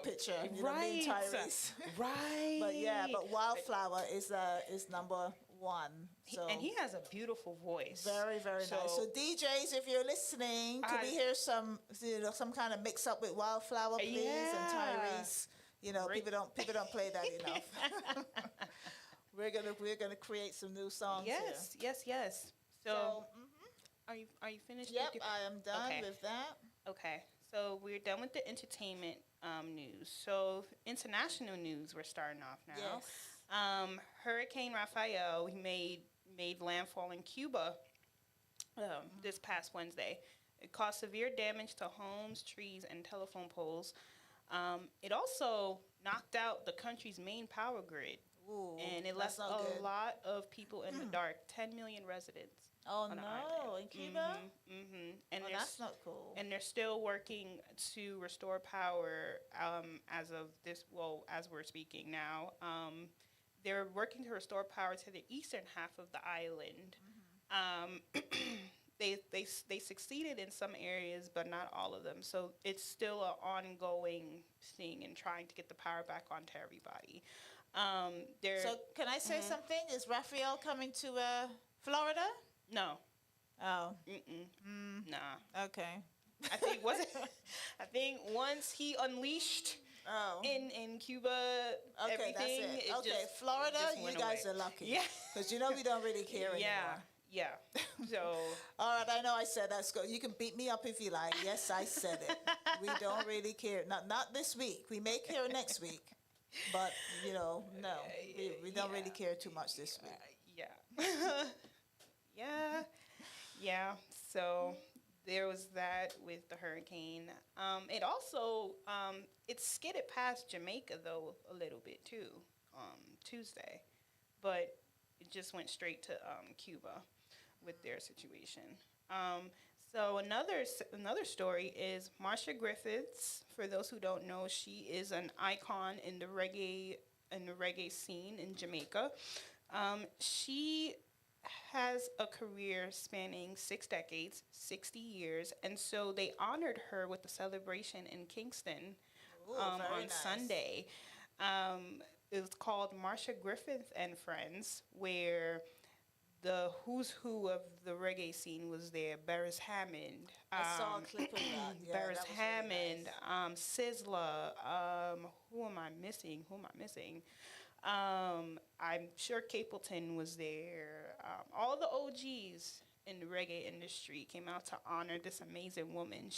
picture. Me and Tyrese. Right. but Wildflower is #1. So And he has a beautiful voice. very, very nice. So DJs, if you're listening, could we hear some kind of mix up with Wildflower, please? And Tyrese. People don't play that enough. We're gonna create some new songs. Yes, here. yes. So, are you finished? Yep, with I am done with that. Okay, so we're done with the entertainment news. So international news, we're starting off now. Yes. Hurricane Rafael made landfall in Cuba this past Wednesday. It caused severe damage to homes, trees, and telephone poles. It also knocked out the country's main power grid. Ooh, and it left that's not good. a lot of people in the dark. 10 million residents. Oh on the no, island. in Cuba? And That's not cool. And they're still working to restore power as of this. Well, as we're speaking now, they're working to restore power to the eastern half of the island. They succeeded in some areas, but not all of them. So it's still an ongoing thing in trying to get the power back onto everybody. So can I say something? Is Raphael coming to Florida? No. Oh. Nah. Okay. I think once he unleashed in Cuba everything. That's it. It Okay, just, Florida, it just you went guys away. are lucky. Yeah. Because we don't really care anymore. Yeah. So. All right, I know I said that. You can beat me up if you like. Yes, I said it. We don't really care. Not this week. We may care next week. But, no. We don't really care too much this week. Yeah. So there was that with the hurricane. It also it skidded past Jamaica though a little bit too Tuesday, but it just went straight to Cuba with their situation. So another story is Marsha Griffiths. For those who don't know, she is an icon in the reggae scene in Jamaica. She has a career spanning 6 decades, 60 years, and so they honored her with a celebration in Kingston on Sunday. It was called Marsha Griffith and Friends, where the who's who of the reggae scene was there. Barris Hammond. I saw a clip of that. Yeah, Barris that was Hammond, really nice. Sizzla. Who am I missing? I'm sure Capleton was there. All the OGs in the reggae industry came out to honor this amazing woman.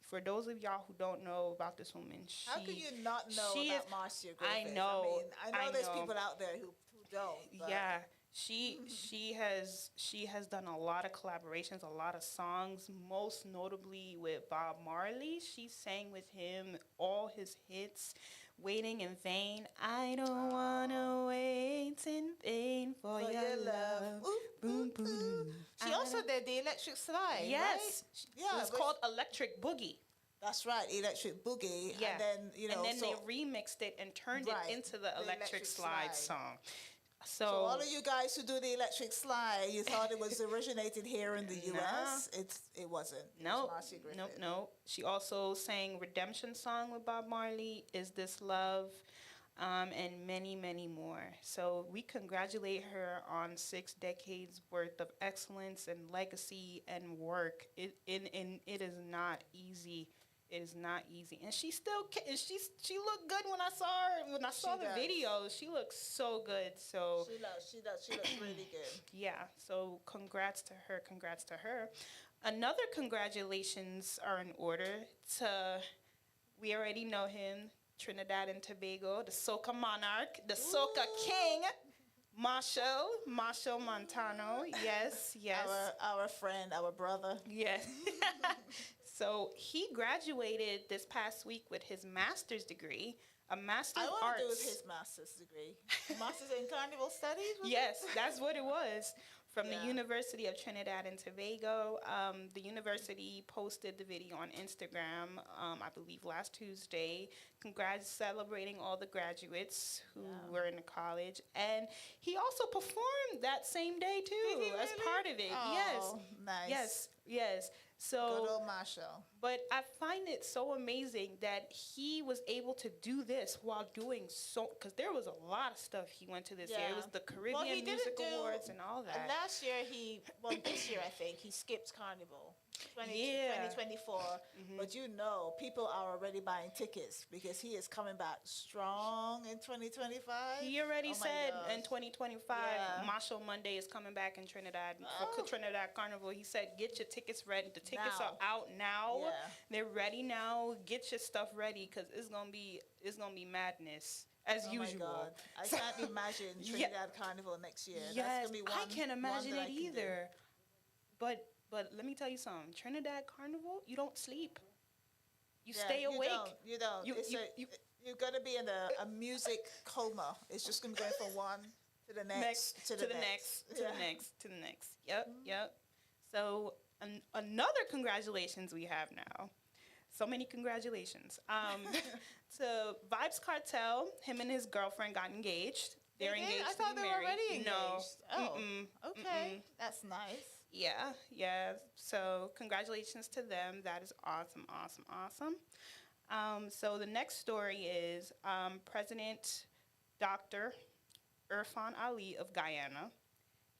For those of y'all who don't know about this woman, how can you not know about Marcia Griffith? I know. I know there's people out there who don't. But. Yeah, She has done a lot of collaborations, a lot of songs, most notably with Bob Marley. She sang with him all his hits. Waiting in vain. I don't wanna wait in vain for your love. Ooh, Boom, ooh, ooh. boom. She also did the Electric Slide, Yes. right? Yeah, It's but called Electric Boogie. that's right, Electric Boogie. Yeah. And then, you know, and then so, they remixed it and turned Right, it into the the Electric Electric Slide Slide. song. so all of you guys who do the Electric Slide, you thought it was originated here in the U.S. It wasn't. It was Nope. Marcy Griffith. Nope. She also sang Redemption Song with Bob Marley, Is This Love, and many, many more. So we congratulate her on 6 decades worth of excellence and legacy and work. It is not easy. It is not easy, and she still she looked good when I saw her. When I saw the does. video, she looks so good. So She does. She looks really good. yeah, so congrats to her. Congrats to her. Another congratulations are in order to, we already know him, Trinidad and Tobago, the Soca Monarch, the Soca King, Marshall Montano. Yes. Our friend, our brother. Yes. So he graduated this past week with his master's degree, a master's I of want arts. to do with his master's degree. Master's in Carnival Studies? was Yes, it? that's what it was. From Yeah. the University of Trinidad and Tobago. The university posted the video on Instagram, I believe last Tuesday, celebrating all the graduates who were in the college. And he also performed that same day, too, Did he as really? part of it. Oh, nice. Yes. So, Good old Marshall. but I find it so amazing that he was able to do this while doing because there was a lot of stuff he went to this year. It was the Caribbean Music Awards and all that. Last year this year I think, he skipped Carnival. 2024. But people are already buying tickets because he is coming back strong in 2025. He already Oh my said gosh. in 2025, Yeah. Marshall Monday is coming back in Trinidad for Trinidad Carnival. He said, get your tickets ready. The tickets Now. are out now. Yeah. They're ready now. Get your stuff ready because it's gonna be madness as Oh usual. my God. I can't imagine Trinidad Carnival next year. Yes, That's gonna be I can't imagine that I it can do. either. But let me tell you something. Trinidad Carnival, you don't sleep. You Yeah, stay awake. You don't. You're gonna be in a music coma. It's just gonna be going from one to the next, to the next. To the next. Yep. So another congratulations we have now. So many congratulations. To Vibes Cartel, him and his girlfriend got engaged. They're They did? engaged I to thought be they were married. already engaged. No. Oh, Mm-mm. okay. That's nice. Yeah. So congratulations to them. That is awesome. So the next story is President Dr. Irfan Ali of Guyana.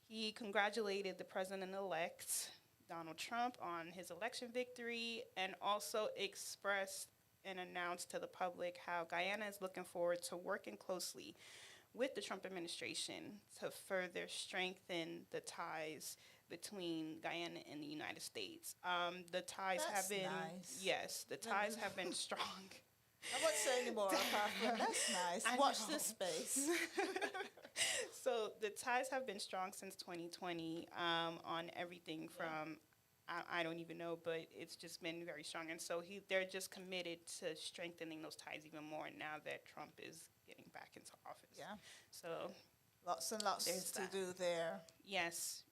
He congratulated the president-elect, Donald Trump, on his election victory and also expressed and announced to the public how Guyana is looking forward to working closely with the Trump administration to further strengthen the ties between Guyana and the United States. The ties That's have been nice. Yes, the ties have been strong. I won't say anymore apart from that's nice. I Watch know. this space. So the ties have been strong since 2020 on everything from I don't even know, but it's just been very strong. And so they're just committed to strengthening those ties even more now that Trump is getting back into office. Yeah. So Lots and lots There's to that. do there. yes.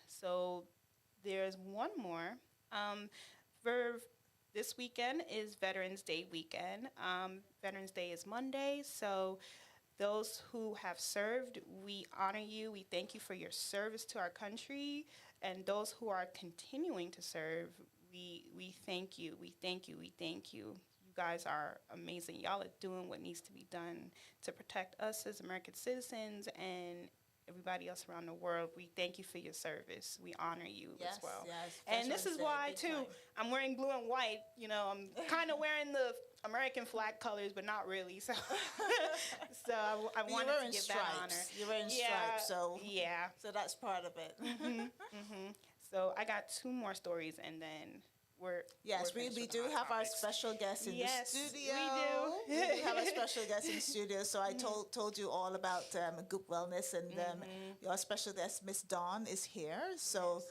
So there's one more. For this weekend is Veterans Day weekend. Veterans Day is Monday, so those who have served, we honor you. We thank you for your service to our country, and those who are continuing to serve, we thank you. We thank you. You guys are amazing. Y'all are doing what needs to be done to protect us as American citizens and everybody else around the world. We thank you for your service. We honor you as well. Yes. And this is Veterans Day, why, big too, time. I'm wearing blue and white. I'm kind of wearing the American flag colors, but not really. So, I You're wanted wearing to give that honor. stripes. You're wearing Yeah, stripes, so yeah. so that's part of it. So I got 2 more stories, and then Yes, we finished with do the hot have our topics. special guest in Yes, the we studio. do. We do have a special guest in the studio. So I told you all about Goop Wellness, and your special guest, Miss Dawn, is here. So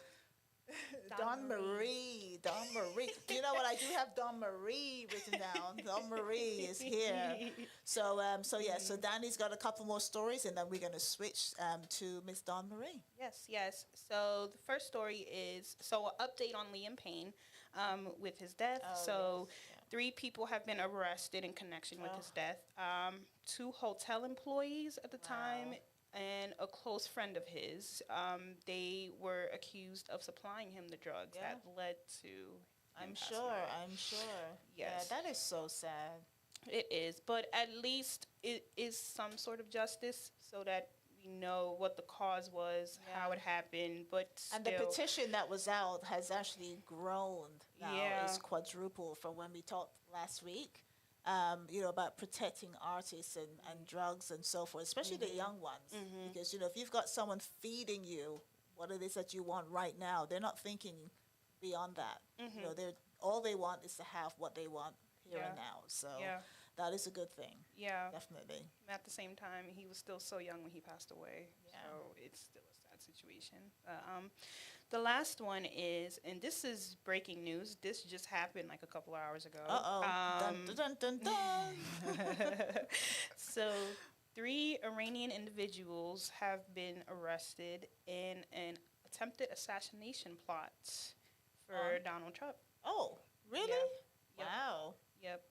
Dawn Marie. You know what? I do have Dawn Marie written down. Dawn Marie is here. So so Danny's got a couple more stories, and then we're going to switch to Miss Dawn Marie. Yes. So the first story is an update on Liam Payne with his death. Oh, 3 people have been arrested in connection with his death. 2 hotel employees at the time and a close friend of his. They were accused of supplying him the drugs that led to him passing away. I'm sure. Yes. Yeah, that is so sad. It is, but at least it is some sort of justice so that we know what the cause was, how it happened, but And the still- petition that was out has actually grown now. Yeah. It's quadrupled from when we talked last week, about protecting artists and drugs and so forth, especially the young ones. Because, if you've got someone feeding you what it is that you want right now, they're not thinking beyond that. All they want is to have what they want here and now. So that is a good thing. Yeah. Definitely. At the same time, he was still so young when he passed away. So it's still a sad situation. The last one is, and this is breaking news. This just happened like a couple of hours ago. Dun, dun, dun, dun, dun. So 3 Iranian individuals have been arrested in an attempted assassination plot for Donald Trump. Oh, really? Yep. Wow. Yep.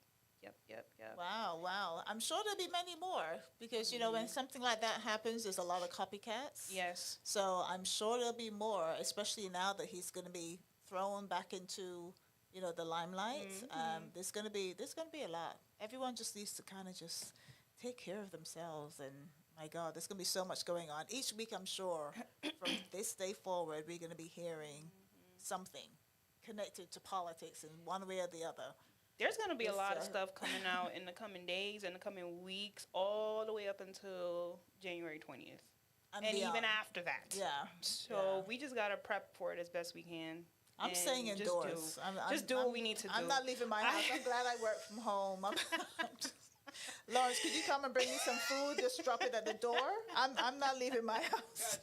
Wow. I'm sure there'll be many more because, when something like that happens, there's a lot of copycats. Yes. So I'm sure there'll be more, especially now that he's going to be thrown back into, the limelight. There's going to be a lot. Everyone just needs to kind of just take care of themselves. And my God, there's going to be so much going on. Each week, I'm sure, from this day forward, we're going to be hearing something connected to politics in one way or the other. There's going to be a lot of stuff coming out in the coming days and the coming weeks, all the way up until January 20th. And even after that. Yeah. So we just got to prep for it as best we can. I'm staying indoors. Just do what we need to do. I'm not leaving my house. I'm glad I work from home. Lawrence, could you come and bring me some food? Just drop it at the door. I'm not leaving my house.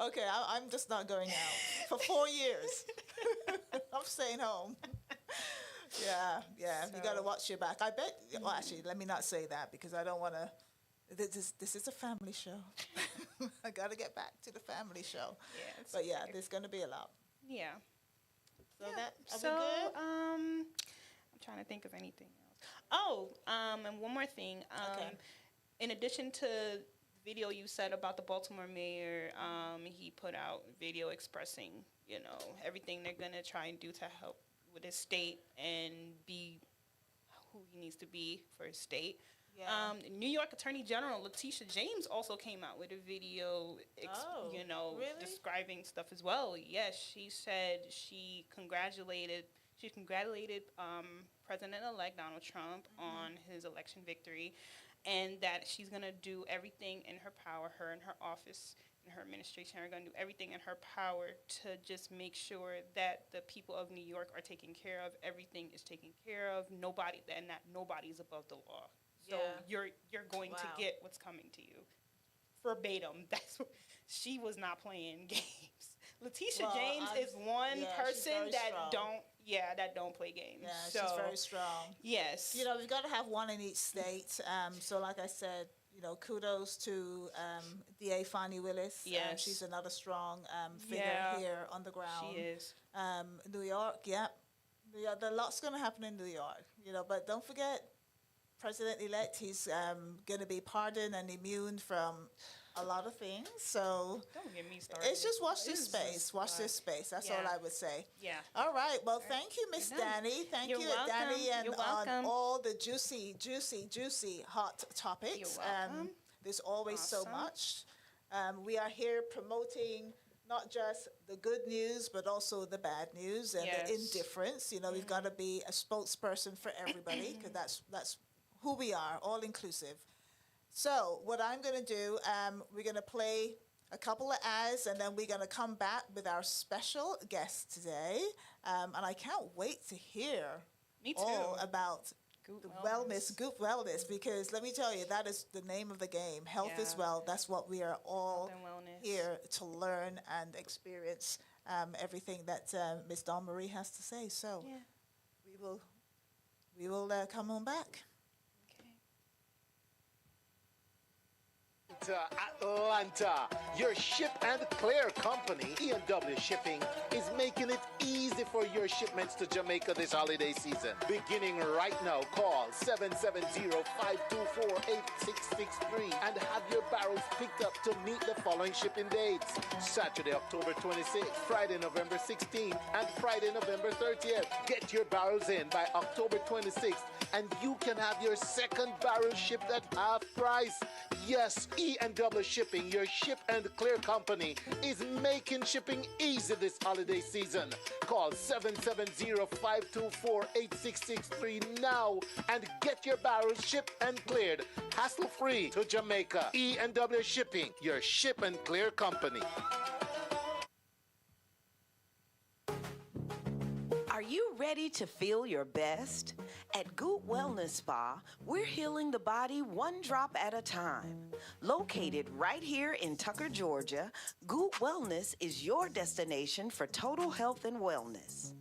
Okay, I'm just not going out for 4 years. I'm staying home. Yeah. So. You got to watch your back. I bet. Well, actually, let me not say that because I don't want to. This is a family show. I got to get back to the family show. Yeah. But yeah, there's going to be a lot. Yeah. So that. Are we good? I'm trying to think of anything else. Oh, and one more thing. Okay. In addition to the video you said about the Baltimore mayor, he put out video expressing, everything they're gonna try and do to help with his state and be who he needs to be for his state. Yeah. New York Attorney General Letitia James also came out with a video, really? describing stuff as well. Yes, she said she congratulated President-elect Donald Trump on his election victory, and that she's gonna do everything in her power. Her and her office and her administration are gonna do everything in her power to just make sure that the people of New York are taken care of. Everything is taken care of. That nobody is above the law. So you're going to get what's coming to you. Verbatim. That's what she was not playing games. Letitia James is one person that don't play games. Yeah, so, she's very strong. Yes. We've got to have one in each state. So like I said, kudos to DA Fani Willis. Yes. She's another strong figure here on the ground. She is. New York, a lot's going to happen in New York, but don't forget, President-elect, he's going to be pardoned and immune from a lot of things. So don't get me started. It's just watch this space. Watch this space. That's all I would say. Yeah. All right. Well, thank you, Miss Danny. Thank you, Danny, and on all the juicy, hot topics. You're welcome. There's always so much. We are here promoting not just the good news, but also the bad news and the indifference. We've got to be a spokesperson for everybody because that's who we are, all inclusive. So what I'm going to do, we're going to play a couple of ads, and then we're going to come back with our special guest today. And I can't wait to hear Me too. all about Goop the wellness. Goop Wellness, because let me tell you, that is the name of the game. Health is Yeah. wealth. That's what we are all Health and wellness. here to learn and experience everything that Miss Dawn Marie has to say. So Yeah. we will come on back. Okay. To Atlanta, your ship and clear company, E&W Shipping, is making it easy for your shipments to Jamaica this holiday season. Beginning right now, call 770-524-8663 and have your barrels picked up to meet the following shipping dates: Saturday, October 26th, Friday, November 16th, and Friday, November 30th. Get your barrels in by October 26th, and you can have your second barrel shipped at half price. Yes, E&W Shipping, your ship and clear company, is making shipping easy this holiday season. Call 770-524-8663 now and get your barrels shipped and cleared hassle-free to Jamaica. E&W Shipping, your ship and clear company. Are you ready to feel your best? At Goot Wellness Spa, we're healing the body one drop at a time. Located right here in Tucker, Georgia, Goot Wellness is your destination for total health and wellness.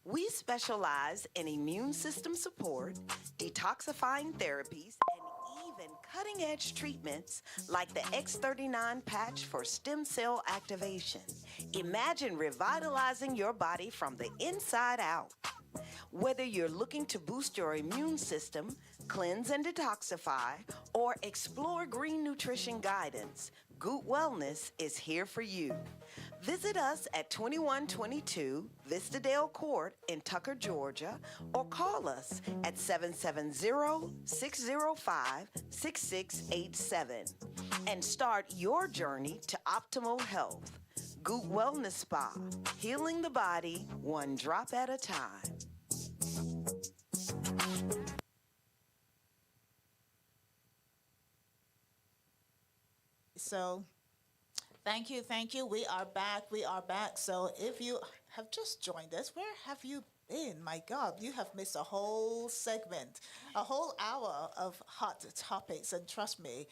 We specialize in immune system support, detoxifying therapies, and even cutting-edge treatments like the X39 patch for stem cell activation. Imagine revitalizing your body from the inside out. Whether you're looking to boost your immune system, cleanse and detoxify, or explore green nutrition guidance, Goot Wellness is here for you. Visit us at 2122 Vistadale Court in Tucker, Georgia, or call us at 770-605-6687 and start your journey to optimal health. Goot Wellness Spa, healing the body one drop at a time. So thank you. We are back. So if you have just joined us, where have you been? My God, you have missed a whole segment, a whole hour of hot topics. And trust me,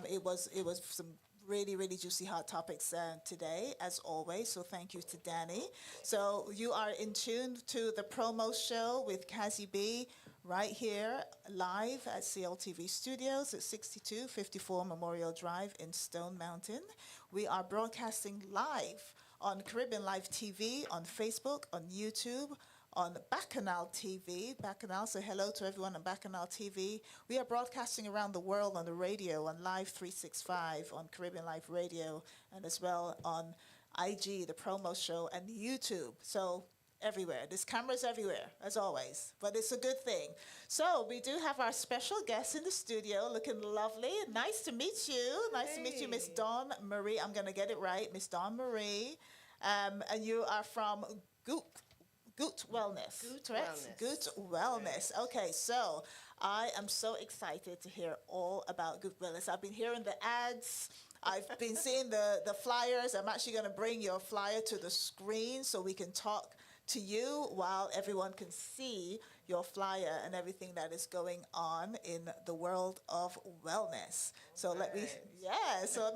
it was some really juicy hot topics today, as always. So thank you to Danny. So you are in tune to the promo show with Cazzy B, right here live at CLTV Studios at 6254 Memorial Drive in Stone Mountain. We are broadcasting live on Caribbeanlifetv, on Facebook, on YouTube, on Bacchanal TV. Bacchanal, say hello to everyone on Bacchanal TV. We are broadcasting around the world on the radio, on Live 365, on Caribbean Life Radio, and as well on IG, the promo show, and YouTube. So everywhere. There's cameras everywhere, as always, but it's a good thing. So we do have our special guest in the studio, looking lovely. Nice to meet you. Nice to meet you, Miss Dawn Marie. I'm going to get it right, Miss Dawn Marie. And you are from Goot Wellness, correct? Goot Wellness. Okay, so I am so excited to hear all about Goot Wellness. I've been hearing the ads. I've been seeing the flyers. I'm actually going to bring your flyer to the screen so we can talk to you while everyone can see your flyer and everything that is going on in the world of wellness. So let me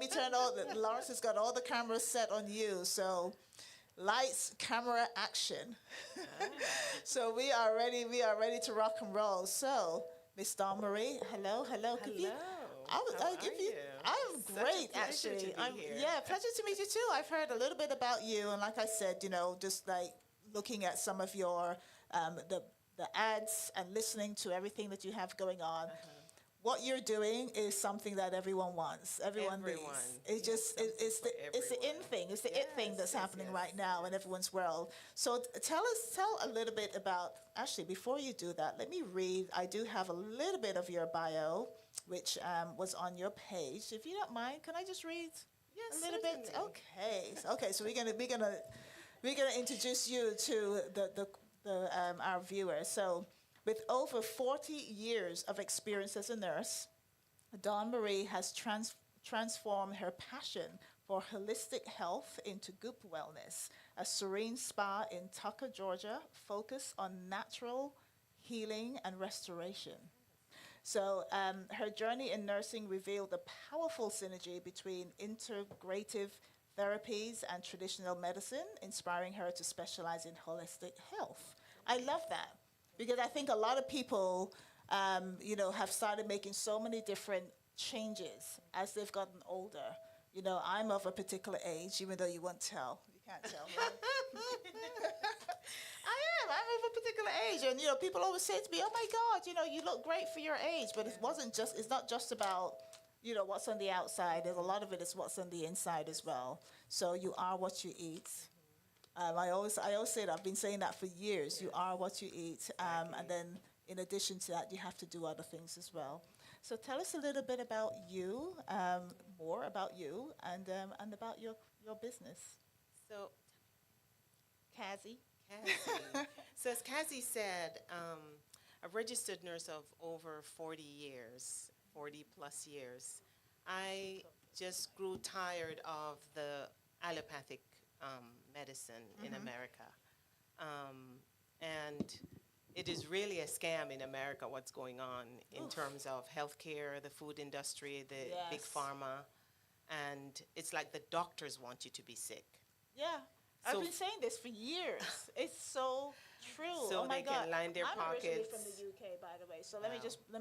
turn Lawrence has got all the cameras set on you. So lights, camera, action. So we are ready to rock and roll. So Miss Dawn Marie, hello. Could you- I'll give you. I'm great, actually. Pleasure to meet you too. I've heard a little bit about you, and like I said, just like looking at some of your the ads and listening to everything that you have going on. What you're doing is something that everyone wants. Everyone needs. It's just it's the in thing. It's the it thing that's happening right now in everyone's world. So tell a little bit about. Actually, before you do that, let me read. I do have a little bit of your bio, which was on your page. If you don't mind, can I just read a little bit? Okay. So we're gonna introduce you to our viewers. So, with over 40 years of experience as a nurse, Dawn Marie has transformed her passion for holistic health into Goop Wellness, a serene spa in Tucker, Georgia, focused on natural healing and restoration. So, her journey in nursing revealed the powerful synergy between integrative therapies and traditional medicine, inspiring her to specialize in holistic health. I love that because I think a lot of people, have started making so many different changes as they've gotten older. I'm of a particular age, even though you won't tell. You can't tell, right? I am. I'm of a particular age, and people always say to me, "Oh my God, you look great for your age." But it wasn't just. It's not just about what's on the outside. There's a lot of it is what's on the inside as well. So you are what you eat. I always say that. I've been saying that for years. You are what you eat, and then in addition to that, you have to do other things as well. So tell us a little bit about you, more about you, and about your business. So, Cazzy. Cazzy. So, as Cazzy said, a registered nurse of over 40 years, 40 plus years. I just grew tired of the allopathic medicine in America. And it is really a scam in America what's going on in terms of healthcare, the food industry, the big pharma. And it's like the doctors want you to be sick. Yeah. I've been saying this for years. It's so true. So oh my they God. can line their I'm pockets. originally from the UK, by the way. So let me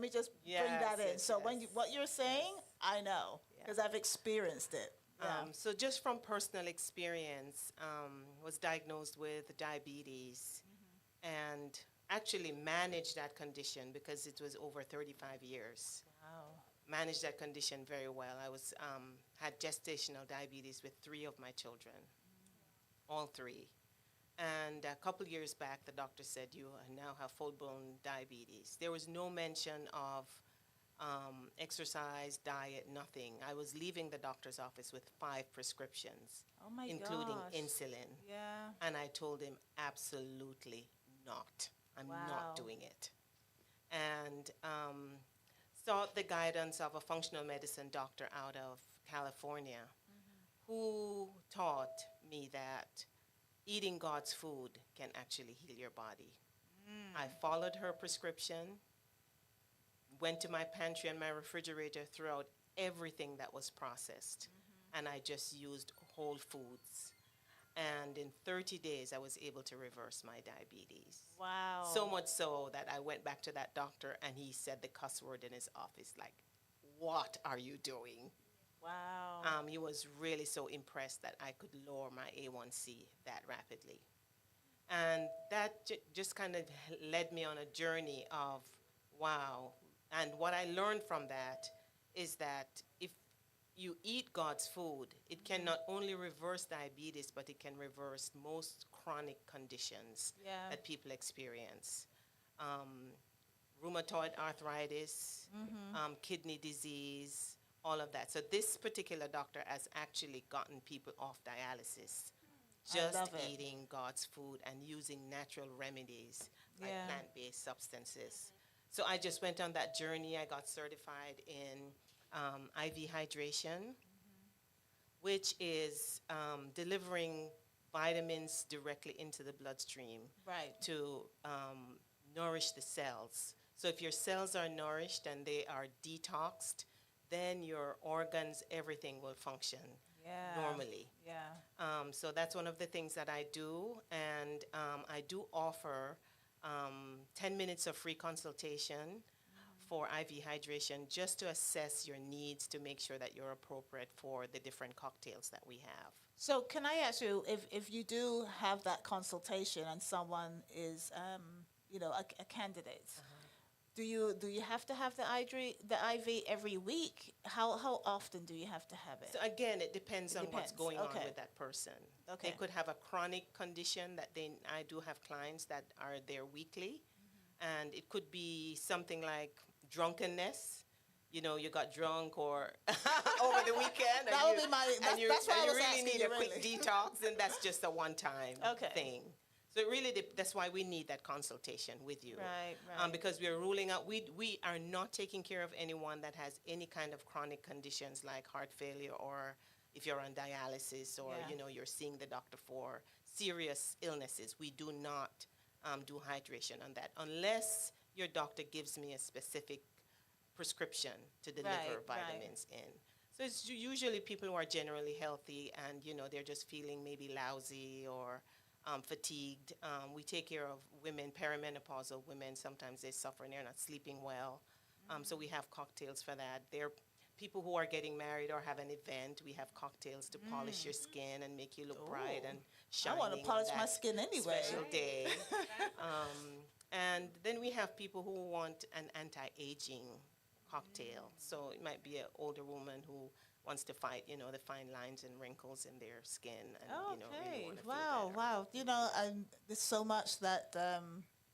just bring that in. So when what you're saying, I know because I've experienced it. Yeah. So just from personal experience, was diagnosed with diabetes and actually managed that condition because it was over 35 years. Wow. Managed that condition very well. I was had gestational diabetes with 3 of my children, all 3. And a couple years back, the doctor said, you now have full-blown diabetes. There was no mention of exercise, diet, nothing. I was leaving the doctor's office with 5 prescriptions, including insulin. Yeah. And I told him, absolutely not. I'm not doing it. And sought the guidance of a functional medicine doctor out of California who taught me that eating God's food can actually heal your body. I followed her prescription, went to my pantry and my refrigerator, threw out everything that was processed, and I just used whole foods. And in 30 days, I was able to reverse my diabetes. Wow. So much so that I went back to that doctor, and he said the cuss word in his office, like, what are you doing? Wow. He was really so impressed that I could lower my A1C that rapidly. And that just kind of led me on a journey of, wow. And what I learned from that is that if you eat God's food, it can not only reverse diabetes, but it can reverse most chronic conditions that people experience. Rheumatoid arthritis, kidney disease, all of that. So this particular doctor has actually gotten people off dialysis, just eating God's food and using natural remedies like plant-based substances. So I just went on that journey. I got certified in IV hydration, which is delivering vitamins directly into the bloodstream to nourish the cells. So if your cells are nourished and they are detoxed, then your organs, everything will function normally. Yeah. So that's one of the things that I do. And I do offer 10 minutes of free consultation for IV hydration just to assess your needs to make sure that you're appropriate for the different cocktails that we have. So can I ask you, if you do have that consultation and someone is, a candidate, do you have to have the IV every week? How often do you have to have it? So again, it depends on what's going on Okay. with that person. Okay. They could have a chronic condition that I do have clients that are there weekly, and it could be something like drunkenness. You know, you got drunk or over the weekend, That would be my. That's why I was really asking need you, a quick really. detox, and that's just a one-time Okay. thing. So it really, that's why we need that consultation with you. Right. Because we're ruling out, we are not taking care of anyone that has any kind of chronic conditions like heart failure or if you're on dialysis or you're seeing the doctor for serious illnesses. We do not do hydration on that unless your doctor gives me a specific prescription to deliver vitamins in. So it's usually people who are generally healthy and they're just feeling maybe lousy or fatigued. We take care of women, perimenopausal women. Sometimes they suffer and they're not sleeping well. So we have cocktails for that. There are people who are getting married or have an event. We have cocktails to polish your skin and make you look bright and shining. I want to polish my skin anyway. Special day. And then we have people who want an anti-aging cocktail. So it might be an older woman who wants to fight, the fine lines and wrinkles in their skin. And, really wanna feel better. Wow. There's so much that,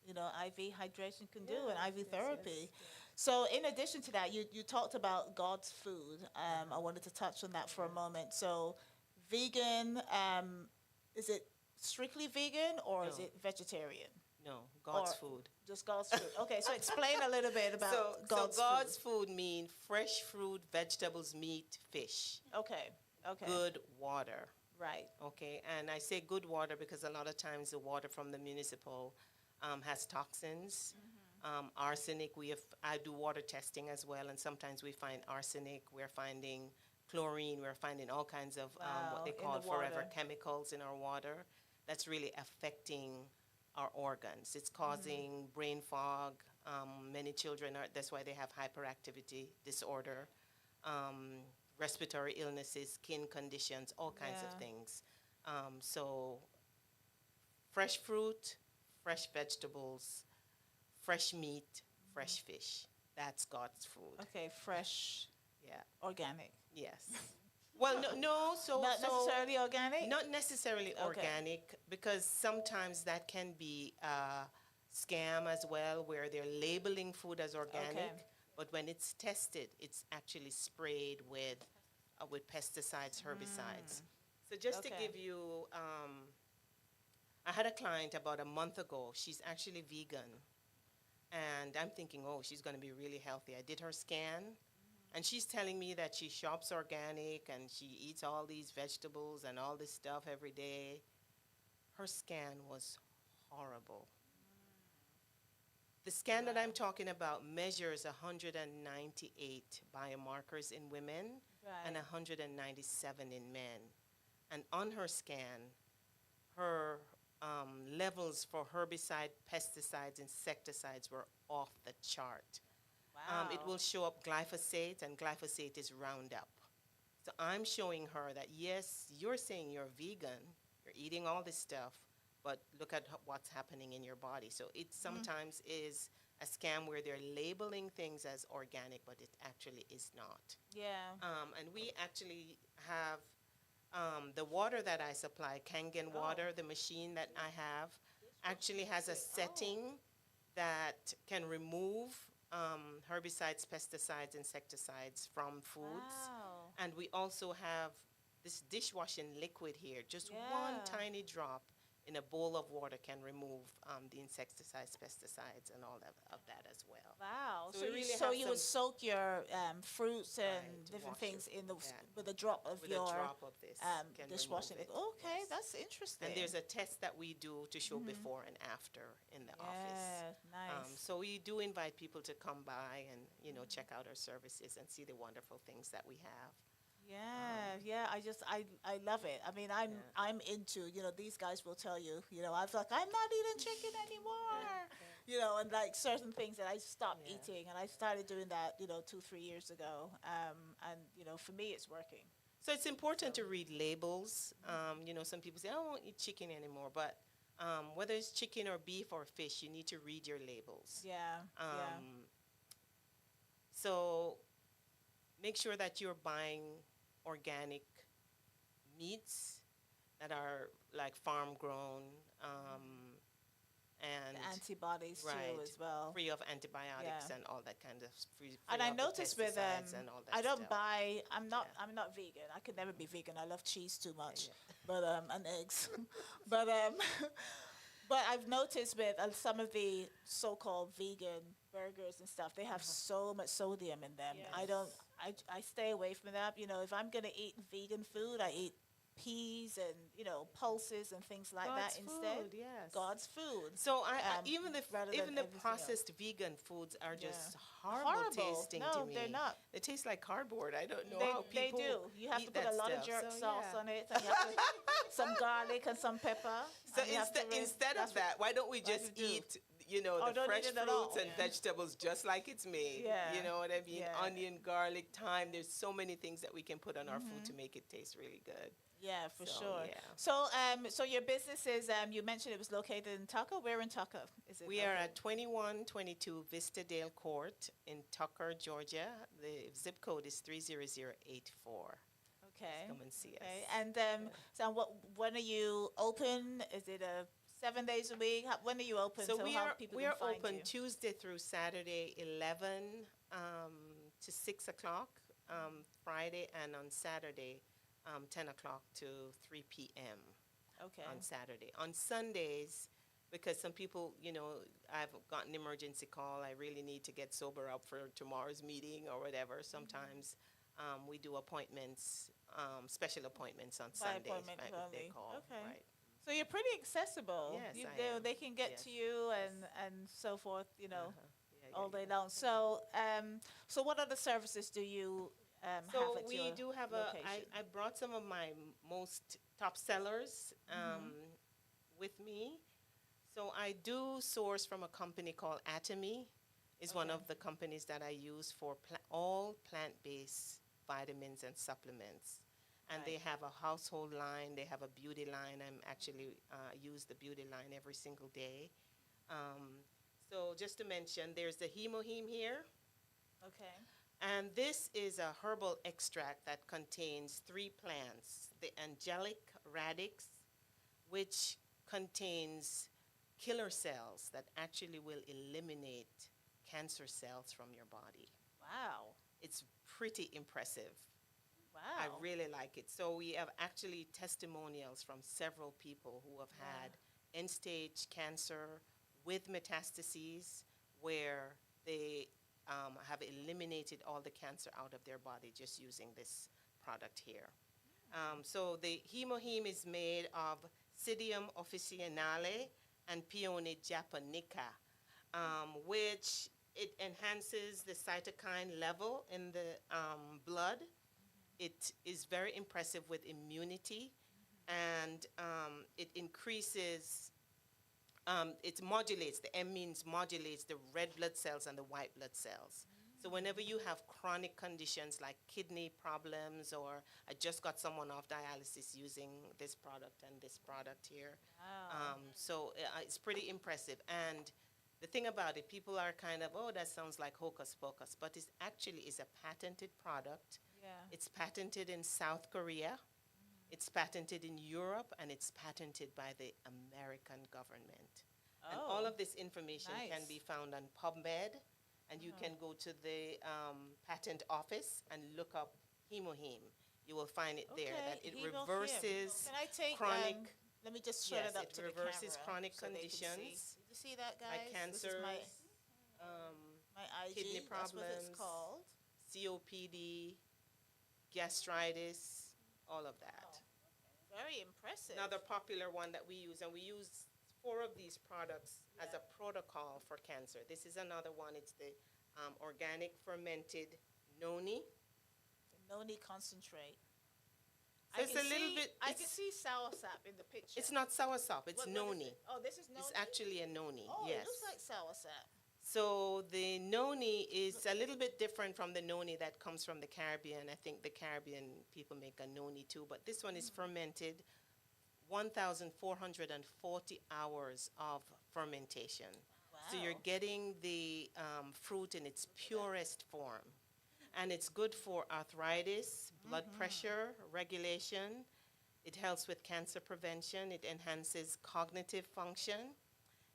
IV hydration can do and IV therapy. So in addition to that, you talked about God's food. I wanted to touch on that for a moment. So vegan, is it strictly vegan or is it vegetarian? No, God's food. Just God's food. Okay, so explain a little bit about God's food mean fresh fruit, vegetables, meat, fish. Okay. Good water. Right. Okay, and I say good water because a lot of times the water from the municipal has toxins. Arsenic. I do water testing as well, and sometimes we find arsenic. We're finding chlorine. We're finding all kinds of what they call forever chemicals in our water. That's really affecting our organs. It's causing brain fog. Many children that's why they have hyperactivity disorder, respiratory illnesses, skin conditions, all kinds of things. So fresh fruit, fresh vegetables, fresh meat, fresh fish. That's God's food. Okay, fresh. Yeah. Organic. Yes. Well, no. So not necessarily organic. Not necessarily organic, because sometimes that can be a scam as well, where they're labeling food as organic, but when it's tested, it's actually sprayed with pesticides, herbicides. So just to give you, I had a client about a month ago. She's actually vegan, and I'm thinking, oh, she's going to be really healthy. I did her scan. And she's telling me that she shops organic and she eats all these vegetables and all this stuff every day. Her scan was horrible. The scan that I'm talking about measures 198 biomarkers in women and 197 in men. And on her scan, her levels for herbicide, pesticides, insecticides were off the chart. It will show up glyphosate, and glyphosate is Roundup. So I'm showing her that, yes, you're saying you're vegan, you're eating all this stuff, but look at what's happening in your body. So it sometimes is a scam where they're labeling things as organic, but it actually is not. Yeah. And we actually have the water that I supply, Kangen water, the machine that I have, actually has a setting that can remove herbicides, pesticides, insecticides from foods. Wow. And we also have this dishwashing liquid here. Just one tiny drop in a bowl of water can remove the insecticides, pesticides, and all of that as well. Wow. So, So you would soak your fruits and different things in with a drop of with your a drop of this can dishwashing remove liquid. it. Okay, Yes. that's interesting. And there's a test that we do to show before and after in the office. Nice. So we do invite people to come by and check out our services and see the wonderful things that we have. I love it. I mean, I'm into, these guys will tell you, I was like, I'm not eating chicken anymore, and like certain things that I stopped eating, and I started doing that, 2-3 years ago, and for me, it's working. So it's important to read labels. Some people say, I don't eat chicken anymore, but whether it's chicken or beef or fish, you need to read your labels. So make sure that you're buying organic meats that are like farm grown, and The antibodies too as well. free of antibiotics and all that kind of free And of I the noticed with pesticides and all that I don't stuff. buy. I'm not vegan. I could never be vegan. I love cheese too much, but and eggs, but But I've noticed with some of the so-called vegan burgers and stuff, they have so much sodium in them. I don't. I stay away from that. You know, if I'm gonna eat vegan food, I eat peas and pulses and things like God's that instead. food, yes. God's food. So even the rather than even the everything processed vegan foods are just else. horrible tasting No, to me. they're not. They taste like cardboard. I don't know They, how they people do. You have eat to put that a lot of stuff. jerk So, sauce yeah. on it, and you have to, some garlic and some pepper. So and you have to instead that's of that, why don't we that's just what you do. eat, the don't fresh eat it at all. fruits and vegetables just like it's made? Yeah. You know what I mean? Yeah. Onion, garlic, thyme. There's so many things that we can put on our food to make it taste really good. Yeah, for So, sure. yeah. So your business is you mentioned it was located in Tucker. Where in Tucker is it? We are located? at 2122 Vista Dale Court in Tucker, Georgia. The zip code is 30084. Okay. Come and see Okay. us. And so when are you open? Is it 7 days a week? When are you open? So how people we can are find open you? Tuesday through Saturday, 11 to 6 o'clock, Friday, and on Saturday, 10 o'clock to 3 p.m. Okay. on Saturday. On Sundays, because some people, I've got an emergency call, I really need to get sober up for tomorrow's meeting or whatever. Sometimes we do appointments, special appointments on By Sundays. appointment They only. call, Okay. right. So you're pretty accessible. Yes, I am. They can get Yes. to you and so forth. Yeah, all yeah, day long. So so what other services do you have So at we your do have location? I brought some of my most top sellers with me. So I do source from a company called Atomy. Is one of the companies that I use for all plant-based vitamins and supplements. And they have a household line. They have a beauty line. I'm actually use the beauty line every single day. So just to mention, there's the Hemoheme here. Okay. And this is a herbal extract that contains 3 plants. The angelic radix, which contains killer cells that actually will eliminate cancer cells from your body. Wow. It's pretty impressive. Wow. I really like it. So we have actually testimonials from several people who have had end-stage cancer with metastases where they have eliminated all the cancer out of their body just using this product here. So the Hemoheme is made of Psidium officinale and Peony japonica, which it enhances the cytokine level in the blood. It is very impressive with immunity, and it increases, it modulates, the M means modulates the red blood cells and the white blood cells. So whenever you have chronic conditions like kidney problems, or I just got someone off dialysis using this product and this product here. Wow. So it's pretty impressive. And the thing about it, people are kind of, oh, that sounds like hocus pocus, but it actually is a patented product. Yeah. It's patented in South Korea, it's patented in Europe, and it's patented by the American government. And all of this information can be found on PubMed, and you can go to the patent office and look up Hemoheme. You will find it there, that it Hemoheme. reverses Can I take chronic. let me just shut Yes, it up it to the reverses camera chronic so they can see. conditions Did you see that, guys? like This cancers, is my IG. kidney That's what it's problems, called. COPD, gastritis, all of that. Very impressive. Another popular one that we use, and we use 4 of these products as a protocol for cancer. This is another one. It's the organic fermented noni. The noni concentrate. So it's a little bit. I can see soursop in the picture. It's not soursop. It's What is noni. it? Oh, this is noni. It's actually a noni. Oh, yes. it looks like soursop. So the noni is a little bit different from the noni that comes from the Caribbean. I think the Caribbean people make a noni too, but this one is fermented 1,440 hours of fermentation. So you're getting the fruit in its purest form. And it's good for arthritis, blood pressure regulation. It helps with cancer prevention. It enhances cognitive function.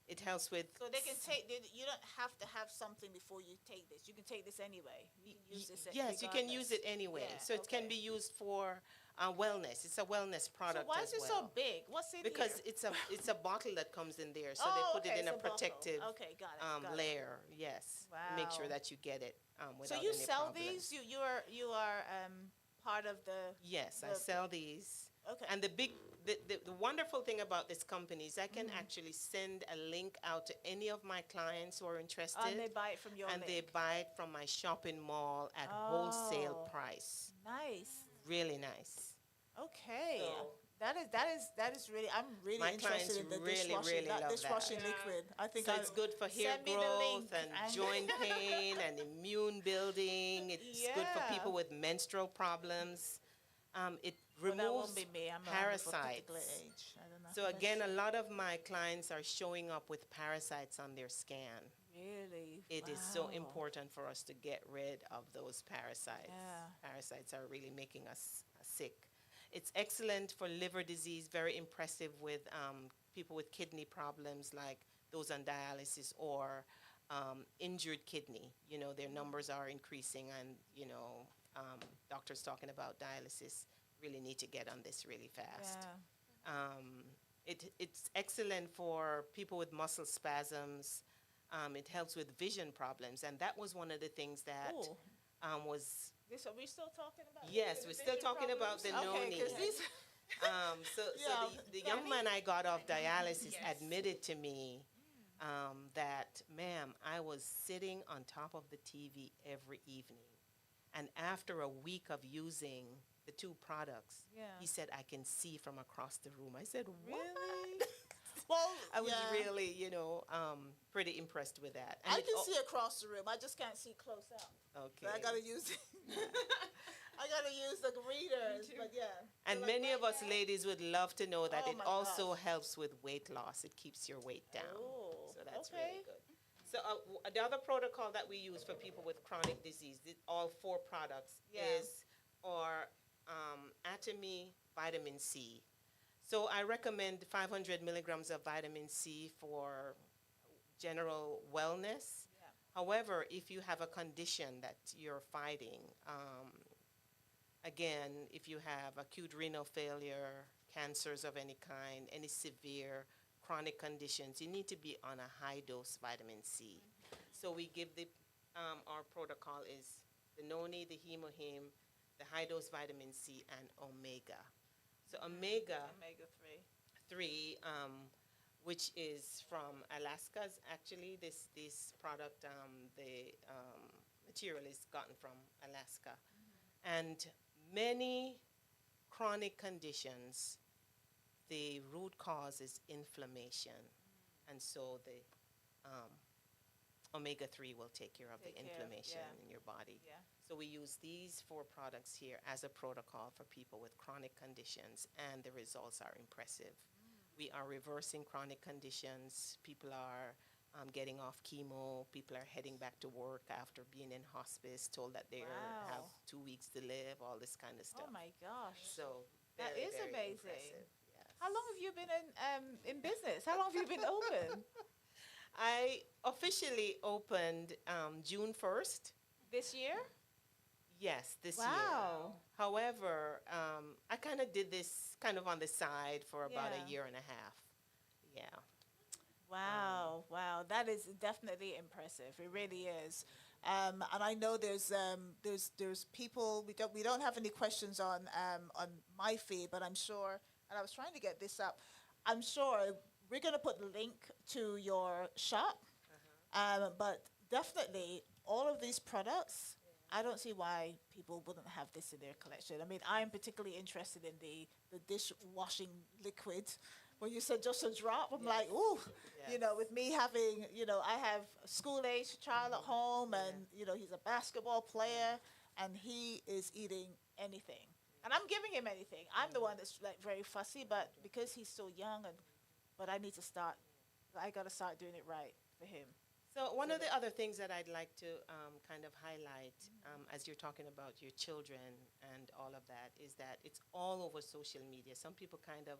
It helps with. So they can take. You don't have to have something before you take this. You can take this anyway. You can use this. Yes, you can use it anyway. Yeah, So it can be used for wellness. It's a wellness product. So why as is it well. so big? What's in Because here? it's a bottle that comes in there, so Oh, they put okay, it in it's a a bottle. protective Okay, got it. layer. Yes, to make sure Wow. that you get it So without you any sell problems. these? You are part of the. Yes, I the- sell these. Okay. And the wonderful thing about this company is I can actually send a link out to any of my clients who are interested. And they buy it from your and link. they buy it from my shopping mall at wholesale Oh. price. Nice. Really nice. Okay. So- that is really. I'm really My interested in clients the really, dishwashing. really that love dishwashing that. liquid. I think So it's good for hair send me the growth link and joint pain and immune building. It's good for Yeah. people with menstrual problems. It Well, that removes won't be me. I'm of a parasites. particular age. I don't know. So again, a lot of my clients are showing up with parasites on their scan. Really? It is so Wow. important for us to get rid of those parasites. Yeah. Parasites are really making us sick. It's excellent for liver disease, very impressive with people with kidney problems like those on dialysis or injured kidney. You know, their numbers are increasing and, you know, doctors talking about dialysis really need to get on this really fast. Yeah. It's excellent for people with muscle spasms. It helps with vision problems, and that was one of the things that Ooh. was. This are we still talking about? Yes, vision we're still talking about the problems? Okay, noni. 'cause these. Yeah, The young man I got off dialysis admitted to me that, ma'am, I was sitting on top of the TV every evening, and after a week of using the two products, Yeah. he said I can see from across the room. I said, what? Really? Well, I was yeah. really, pretty impressed with that. And I it can al- see across the room. I just can't see close up. Okay. So I gotta use. I gotta use the readers, but yeah. And So like many of right us now- ladies would love to know that Oh it my also gosh. helps with weight loss. It keeps your weight down. Oh, So that's okay. really good. So the other protocol that we use for people with chronic disease, all 4 products, Yeah. is our Atomy Vitamin C. So I recommend 500 milligrams of vitamin C for general wellness. Yeah. However, if you have a condition that you're fighting, again, if you have acute renal failure, cancers of any kind, any severe chronic conditions, you need to be on a high dose vitamin C. So we give our protocol is the noni, the hemohim, the high dose vitamin C, and omega. So omega Omega-3. 3, which is from Alaska's actually. This product, the material is gotten from Alaska, and many chronic conditions, the root cause is inflammation, and so the omega-3 will take care of the Take care of- inflammation yeah. in your body. Yeah. So we use these 4 products here as a protocol for people with chronic conditions, and the results are impressive. We are reversing chronic conditions. People are getting off chemo. People are heading back to work after being in hospice, told that they have Wow. 2 weeks to live, all this kind of stuff. Oh my gosh. So That very, is very amazing. impressive, yes. How long have you been in business? How long have you been open? I officially opened June 1st. This year? Yes, this year. Wow. However, I kind of did this kind of on the side for about Yeah. a year and a half. Yeah. Wow, wow, that is definitely impressive. It really is. And I know there's people. We don't have any questions on my feed, but I'm sure. And I was trying to get this up. I'm sure we're gonna put the link to your shop. But definitely all of these products. I don't see why people wouldn't have this in their collection. I mean, I'm particularly interested in the dishwashing liquid. When you said just a drop, I'm like, ooh, you know, with me having, I have a school-age child at home, and he's a basketball player, and he is eating anything, and I'm giving him anything. I'm the one that's like very fussy, but because he's so young, but I need to start. I got to start doing it right for him. So one of the other things that I'd like to kind of highlight as you're talking about your children and all of that is that it's all over social media. Some people kind of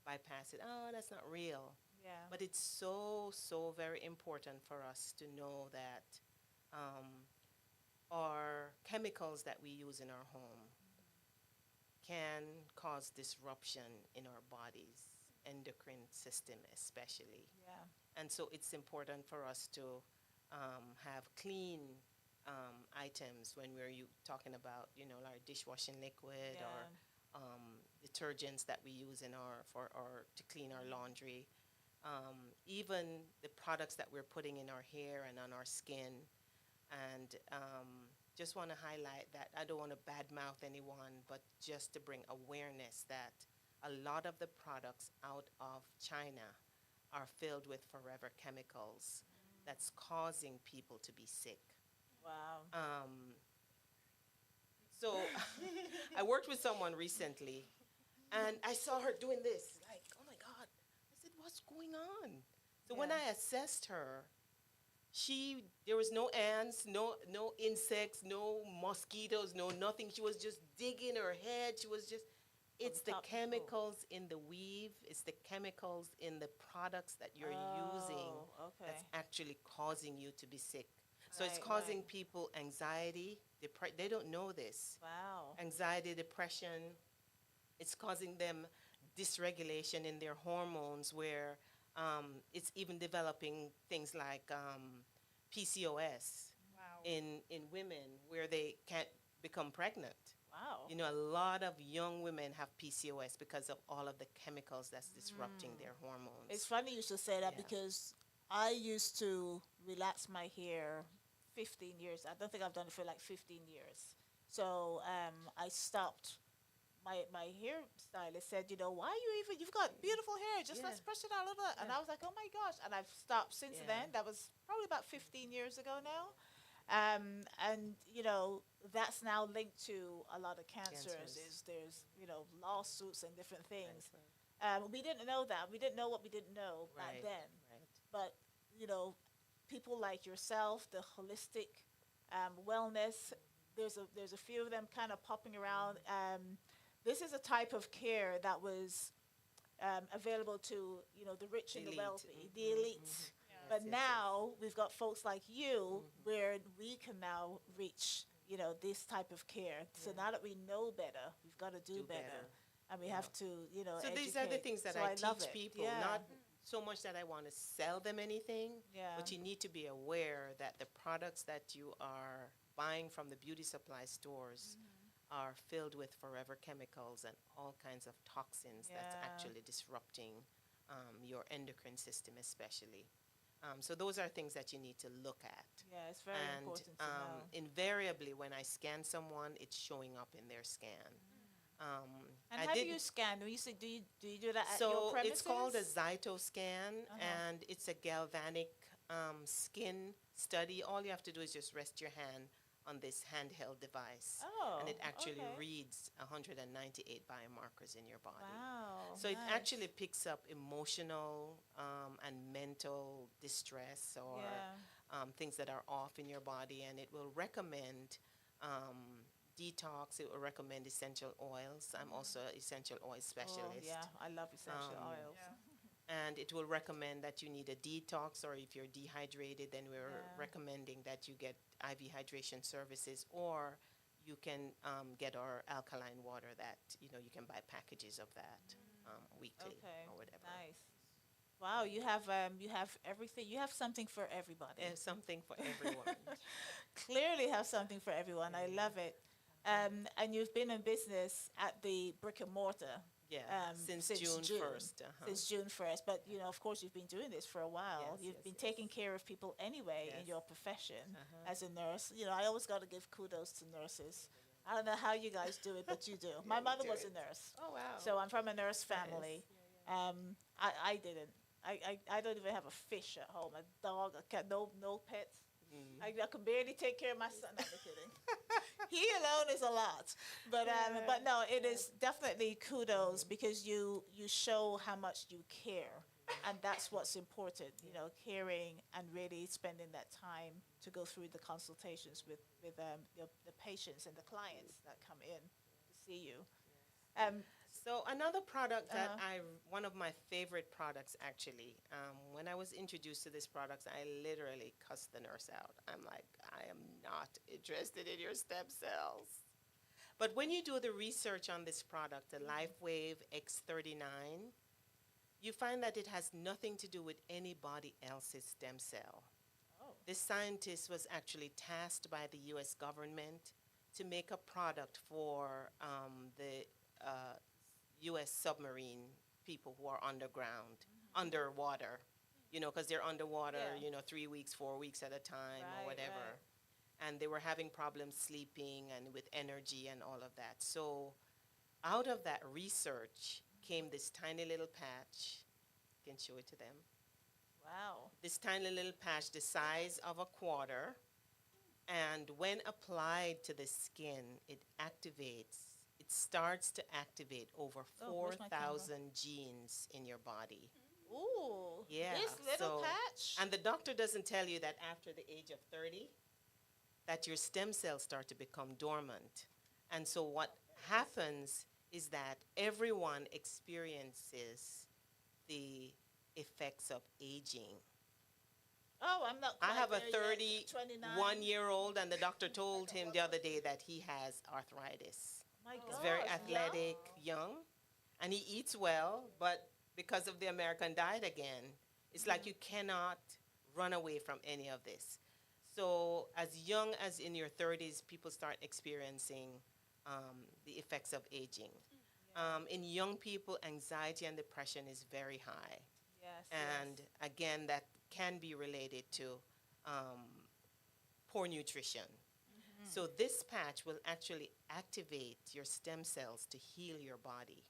bypass it. Oh, that's not real. Yeah. But it's so very important for us to know that our chemicals that we use in our home can cause disruption in our bodies, endocrine system especially. Yeah. And so it's important for us to have clean items when we're talking about, our dishwashing liquid Yeah. or detergents that we use in or to clean our laundry. Even the products that we're putting in our hair and on our skin. And just want to highlight that I don't want to badmouth anyone, but just to bring awareness that a lot of the products out of China are filled with forever chemicals that's causing people to be sick. Wow. So I worked with someone recently, and I saw her doing this, like, oh my God. I said, what's going on? So when Yeah. I assessed her, there was no ants, no insects, no mosquitoes, no nothing. She was just digging her head. It's the top to toe. chemicals in the weave, it's the chemicals in the products that you're using Okay. that's actually causing you to be sick. So it's Right, causing right. people anxiety, they don't know this. Wow. Anxiety, depression, it's causing them dysregulation in their hormones where it's even developing things like PCOS Wow. in women where they can't become pregnant. Wow. A lot of young women have PCOS because of all of the chemicals that's disrupting their hormones. It's funny you should say that Yeah. because I used to relax my hair 15 years. I don't think I've done it for like 15 years. So I stopped. My hairstylist said, why you've got beautiful hair, just let's Yeah. brush it out a little bit. And I was like, oh my gosh. And I've stopped since Yeah. then. That was probably about 15 years ago now. And that's now linked to a lot of cancers. Cancers. There's lawsuits and different things. Right. We didn't know that. We didn't know what we didn't know back Right, then. right. But people like yourself, the holistic wellness. There's a few of them kind of popping around. This is a type of care that was available to the rich and the Elite. wealthy, the elite. But Yes, now we've got folks like you where we can now reach this type of care. So now that we know better, we've got to do better. And we have to, So these are the educate. things that So I love teach it. people, Yeah. not so much that I want to sell them anything, Yeah. but you need to be aware that the products that you are buying from the beauty supply stores are filled with forever chemicals and all kinds of toxins that's Yeah. actually disrupting your endocrine system especially. So those are things that you need to look at. Yeah, it's very And important to know. invariably, when I scan someone, it's showing up in their scan. And I how do did- you scan? Do you do that at so your premises? it's called a Zytoscan, Uh-huh. and it's a galvanic skin study. All you have to do is just rest your hand on this handheld device, Oh, and it actually okay. reads 198 biomarkers in your body. Wow. So it nice. actually picks up emotional and mental distress or Yeah. things that are off in your body, and it will recommend detox. It will recommend essential oils. I'm also an essential oil specialist. Oh, yeah, I love essential oils. And it will recommend that you need a detox, or if you're dehydrated, then we're Yeah. recommending that you get IV hydration services, or you can get our alkaline water that, you can buy packages of that weekly Okay. or whatever. Nice. Wow, you have everything. You have something for everybody. There's something for everyone. Clearly have something for everyone. I love it. And you've been in business at the brick and mortar. Yeah, since June 1st. Since June 1st. But, of course, you've been doing this for a while. Yes, You've yes, been yes. taking care of people anyway in Yes. your profession as a nurse. I always got to give kudos to nurses. I don't know how you guys do it, but you do. My mother do was a it. nurse. Oh, wow. So I'm from a nurse family. I didn't. I don't even have a fish at home, a dog, a cat, no pets. I can barely take care of my son. No, I'm kidding. He alone is a lot, but no, it is definitely kudos because you show how much you care, and that's what's important. Caring and really spending that time to go through the consultations with the patients and the clients that come in to see you. So another product that one of my favorite products actually, when I was introduced to this product, I literally cussed the nurse out. I'm like, I am not interested in your stem cells. But when you do the research on this product, the LifeWave X39, you find that it has nothing to do with anybody else's stem cell. This scientist was actually tasked by the U.S. government to make a product for the U.S. submarine people who are underground, underwater, because they're underwater, 3 weeks, 4 weeks at a time or whatever. And they were having problems sleeping and with energy and all of that. So out of that research came this tiny little patch. I can show it to them. Wow. This tiny little patch the size of a quarter. And when applied to the skin, it starts to activate over 4,000 genes in your body. Ooh. Yeah. This little patch? And the doctor doesn't tell you that after the age of 30, that your stem cells start to become dormant. And so what happens is that everyone experiences the effects of aging. Oh, I'm not I quite have a there yet. 31-year-old, and the doctor told him the other day that he has arthritis. My He's gosh, very athletic, young, and he eats well, but because of the American diet again, it's like you cannot run away from any of this. So as young as in your 30s, people start experiencing the effects of aging. In young people, anxiety and depression is very high. Yes. And again, that can be related to poor nutrition. So this patch will actually activate your stem cells to heal your body.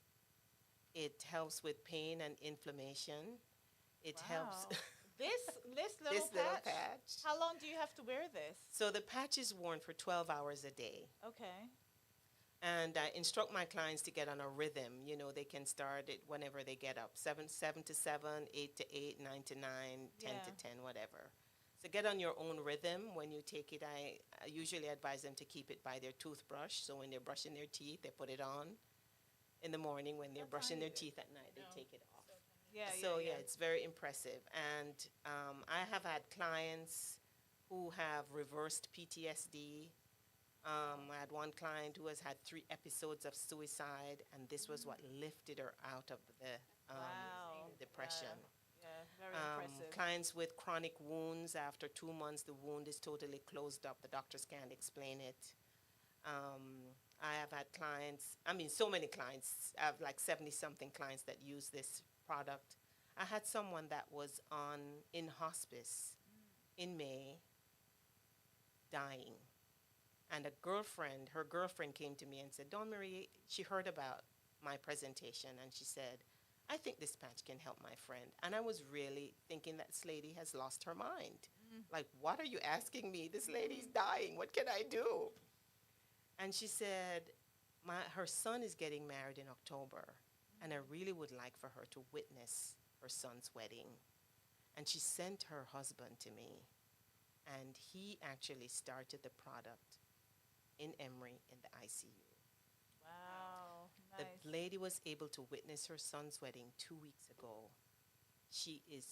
It helps with pain and inflammation. It helps. This little patch? How long do you have to wear this? So the patch is worn for 12 hours a day. Okay. And I instruct my clients to get on a rhythm. They can start it whenever they get up, 7 to 7, 8 to 8, 9 to 9, 10 to 10, whatever. So get on your own rhythm. When you take it, I usually advise them to keep it by their toothbrush. So when they're brushing their teeth, they put it on. In the morning, when they're brushing their teeth at night, they take it off. So it's very impressive. And I have had clients who have reversed PTSD. I had one client who has had 3 episodes of suicide, and this was what lifted her out of the depression. Very impressive. Clients with chronic wounds, after 2 months, the wound is totally closed up. The doctors can't explain it. I have had clients, so many clients. I have like 70-something clients that use this product. I had someone that was in hospice in May, dying. And her girlfriend came to me and said, Dawn Marie, she heard about my presentation, and she said, I think this patch can help my friend. And I was really thinking that this lady has lost her mind. Like, what are you asking me? This lady's dying. What can I do? And she said, her son is getting married in October, and I really would like for her to witness her son's wedding. And she sent her husband to me, and he actually started the product in Emory in the ICU. Wow, nice. The lady was able to witness her son's wedding 2 weeks ago. She is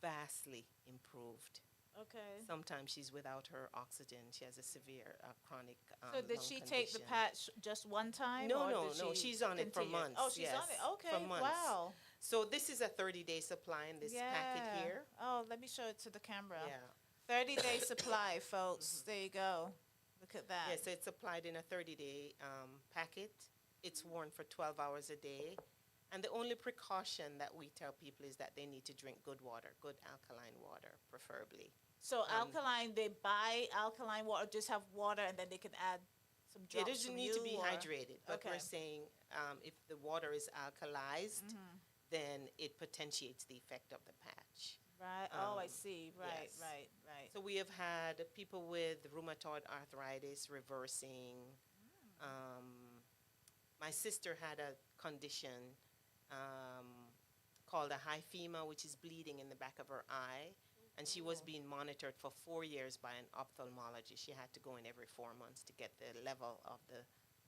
vastly improved. Okay. Sometimes she's without her oxygen. She has a severe chronic So did lung she condition. take the patch just one time? No, or no, did no. she She's on it for continue? months. Oh, she's yes, on it. Okay. for months. Wow. So this is a 30-day supply in this packet here. Oh, let me show it to the camera. Yeah. 30-day supply, folks. There you go. Look at that. Yes, so it's applied in a 30-day packet. It's worn for 12 hours a day. And the only precaution that we tell people is that they need to drink good water, good alkaline water, preferably. So alkaline, they buy alkaline water, just have water, and then they can add some drops. It doesn't from need you, to be or- hydrated, but Okay. we're saying if the water is alkalized, then it potentiates the effect of the patch. Right. I see. Right. yes. Right. So we have had people with rheumatoid arthritis reversing. My sister had a condition called a hyphema, which is bleeding in the back of her eye. And she was being monitored for 4 years by an ophthalmologist. She had to go in every 4 months to get the level of the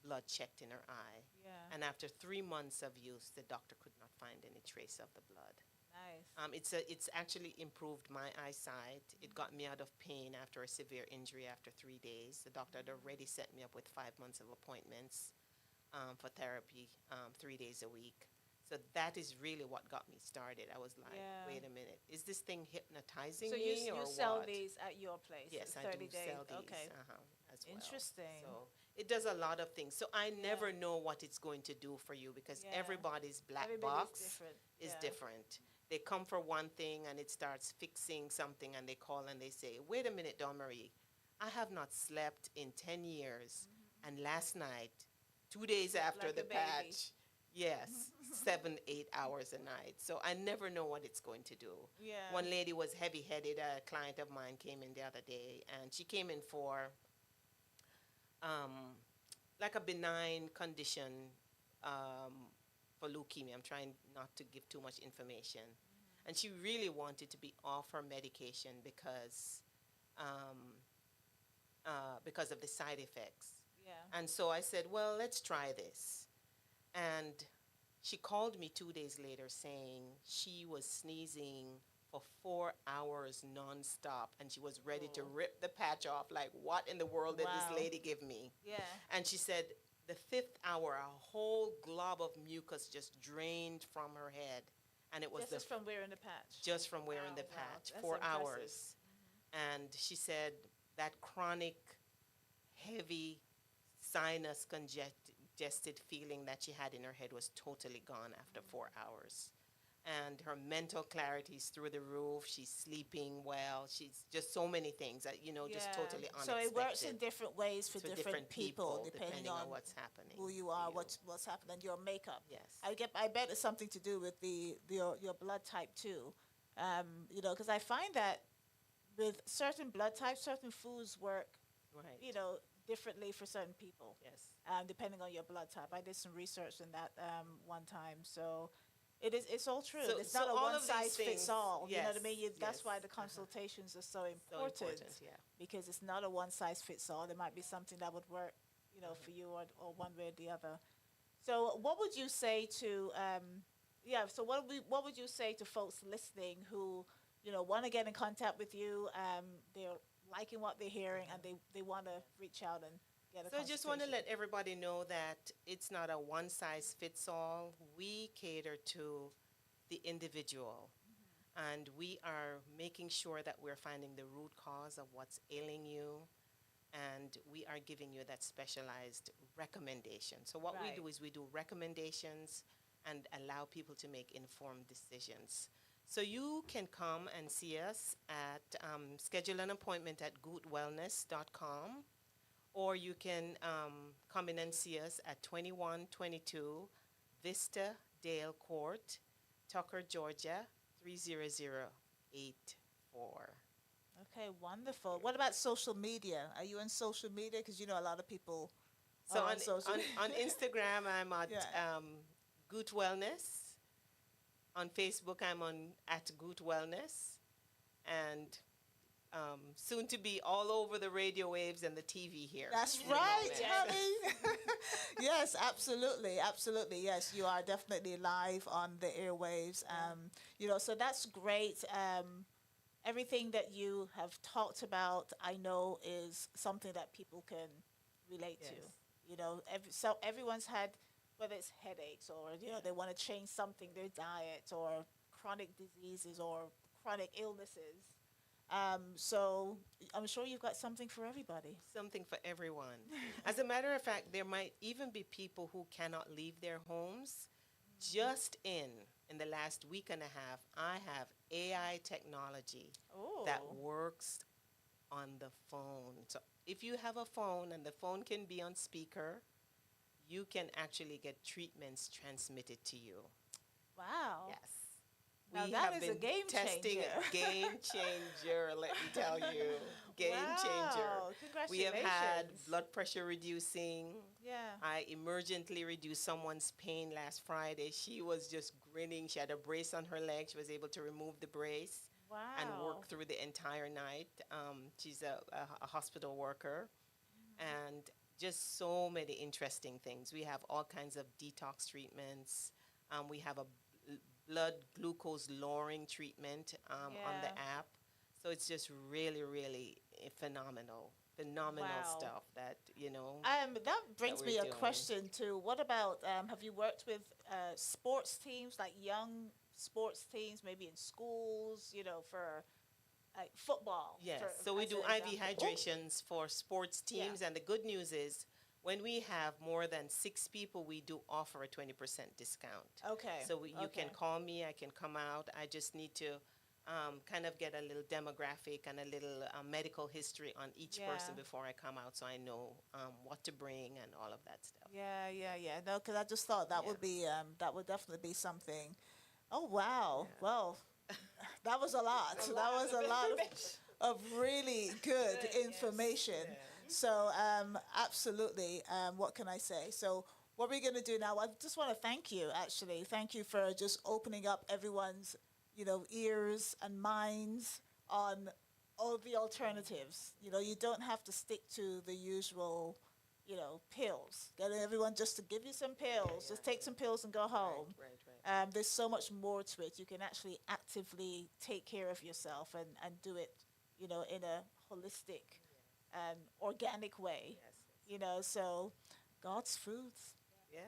blood checked in her eye. Yeah. And after 3 months of use, the doctor could not find any trace of the blood. Nice. It's actually improved my eyesight. It got me out of pain after a severe injury after 3 days. The doctor had already set me up with 5 months of appointments for therapy 3 days a week. So that is really what got me started. I was like, Yeah. wait a minute, is this thing hypnotizing So me you or sell what? these at your place? Yes, at I 30 do days. sell these Okay. as well. Interesting. So it does a lot of things. So I never know what it's going to do for you because Yeah. everybody's black Everybody's box different. is Yeah. different. They come for one thing and it starts fixing something and they call and they say, wait a minute, Dawn Marie, I have not slept in 10 years. And last night, 2 days after like the a baby. patch, yes, 7, 8 hours a night. So I never know what it's going to do. Yeah. One lady was heavy-headed. A client of mine came in the other day, and she came in for like a benign condition for leukemia. I'm trying not to give too much information. And she really wanted to be off her medication because of the side effects. Yeah. And so I said, well, let's try this. And she called me 2 days later saying she was sneezing for 4 hours nonstop and she was ready to rip the patch off. Like, what in the world did Wow. this lady give me? Yeah. And she said the 5th hour, a whole glob of mucus just drained from her head. And it was Just from wearing the patch. just from wearing Wow, the wow. patch, That's 4 impressive. hours. And she said that chronic, heavy, sinus congested feeling that she had in her head was totally gone after 4 hours. And her mental clarity is through the roof. She's sleeping well. She's just so many things that, just totally unexpected. So it works in different ways for different people, depending on what's happening. who you are, what's happening, your makeup. Yes. I bet it's something to do with your blood type too. Because I find that with certain blood types, certain foods work, Right. differently for certain people. Yes. Depending on your blood type. I did some research on that one time. So it's all true. So- It's so not a all of one these size fits things- all. You know what I yes, mean? That's yes, why the consultations are so So important. yeah. Because it's not a one size fits all. There might be something that would work, for you or one way or the other. So what would you say to so what would you say to folks listening who, want to get in contact with you, they're liking what they're hearing and they want to reach out and get a So I just want to consultation? let everybody know that it's not a one size fits all. We cater to the individual. And we are making sure that we're finding the root cause of what's ailing you. And we are giving you that specialized recommendation. So what we Right. do is we do recommendations and allow people to make informed decisions. So you can come and see us at, schedule an appointment at gootwellness.com, or you can come in and see us at 2122 Vista Dale Court, Tucker, Georgia, 30084. Okay, wonderful. What about social media? Are you on social media? Because a lot of people So are on, social on Instagram, I'm at Yeah. Goot Wellness. On Facebook, I'm at Goot Wellness. And soon to be all over the radio waves and the TV here. That's in a right, moment. honey. Yes, absolutely, absolutely. Yes, you are definitely live on the airwaves. So that's great. Everything that you have talked about, I know, is something that people can relate Yes. to. So everyone's had, whether it's headaches or they want to change something, their diet, or chronic diseases or chronic illnesses. So I'm sure you've got something for everybody. Something for everyone. As a matter of fact, there might even be people who cannot leave their homes. Just in the last week and a half, I have AI technology that works on the phone. So if you have a phone and the phone can be on speaker, you can actually get treatments transmitted to you. Wow. Yes. Now We that have is a been game testing changer. a game changer, let me tell you. Game changer. Wow, We have had congratulations. blood pressure reducing. Yeah. I emergently reduced someone's pain last Friday. She was just grinning. She had a brace on her leg. She was able to remove the brace Wow. and work through the entire night. She's a hospital worker. And just so many interesting things. We have all kinds of detox treatments. We have a blood glucose lowering treatment on the Yeah. app. So it's just really, really phenomenal Wow. stuff that, That brings we're me a doing. question too. What about have you worked with sports teams, like young sports teams, maybe in schools, for like football? Yes. for- So we as do an IV example. hydrations for sports Yeah. teams. And the good news is when we have more than 6 people, we do offer a 20% discount. Okay. So you can okay. call me, I can come out. I just need to kind of get a little demographic and a little medical history on each person Yeah. before I come out, so I know what to bring and all of that stuff. Yeah. No, because I just thought that would be that would definitely be something. Oh wow. Well, that was a lot. That was a lot of really good information. So absolutely. What can I say? So what we're going to do now, I just want to thank you, actually. Thank you for just opening up everyone's, ears and minds on all the alternatives. You don't have to stick to the usual, pills. Get everyone just to give you some pills. Just take some pills and go home. Right. There's so much more to it. You can actually actively take care of yourself and do it, in a holistic, organic way. So God's foods, Yes.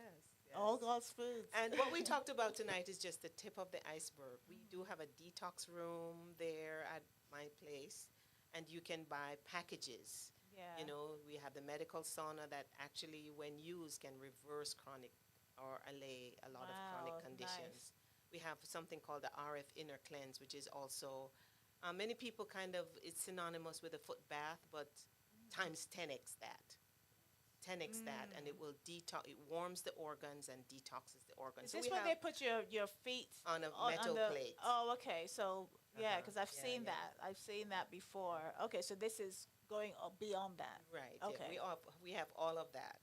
all God's foods. And what we talked about tonight is just the tip of the iceberg. We do have a detox room there at my place, and you can buy packages. Yeah. We have the medical sauna that actually, when used, can reverse chronic or allay a lot of chronic Wow, conditions. nice. We have something called the RF Inner Cleanse, which is also, many people it's synonymous with a foot bath, but times 10x that. 10x that, and it will detox. It warms the organs and detoxes the organs. Is So this we when have they put your feet on a on metal the, plate. Oh, okay. So yeah, Uh-huh. because I've Yeah, seen yeah. that. I've seen that before. Okay, so this is going beyond that. Right. Okay. Yeah, we have all of that.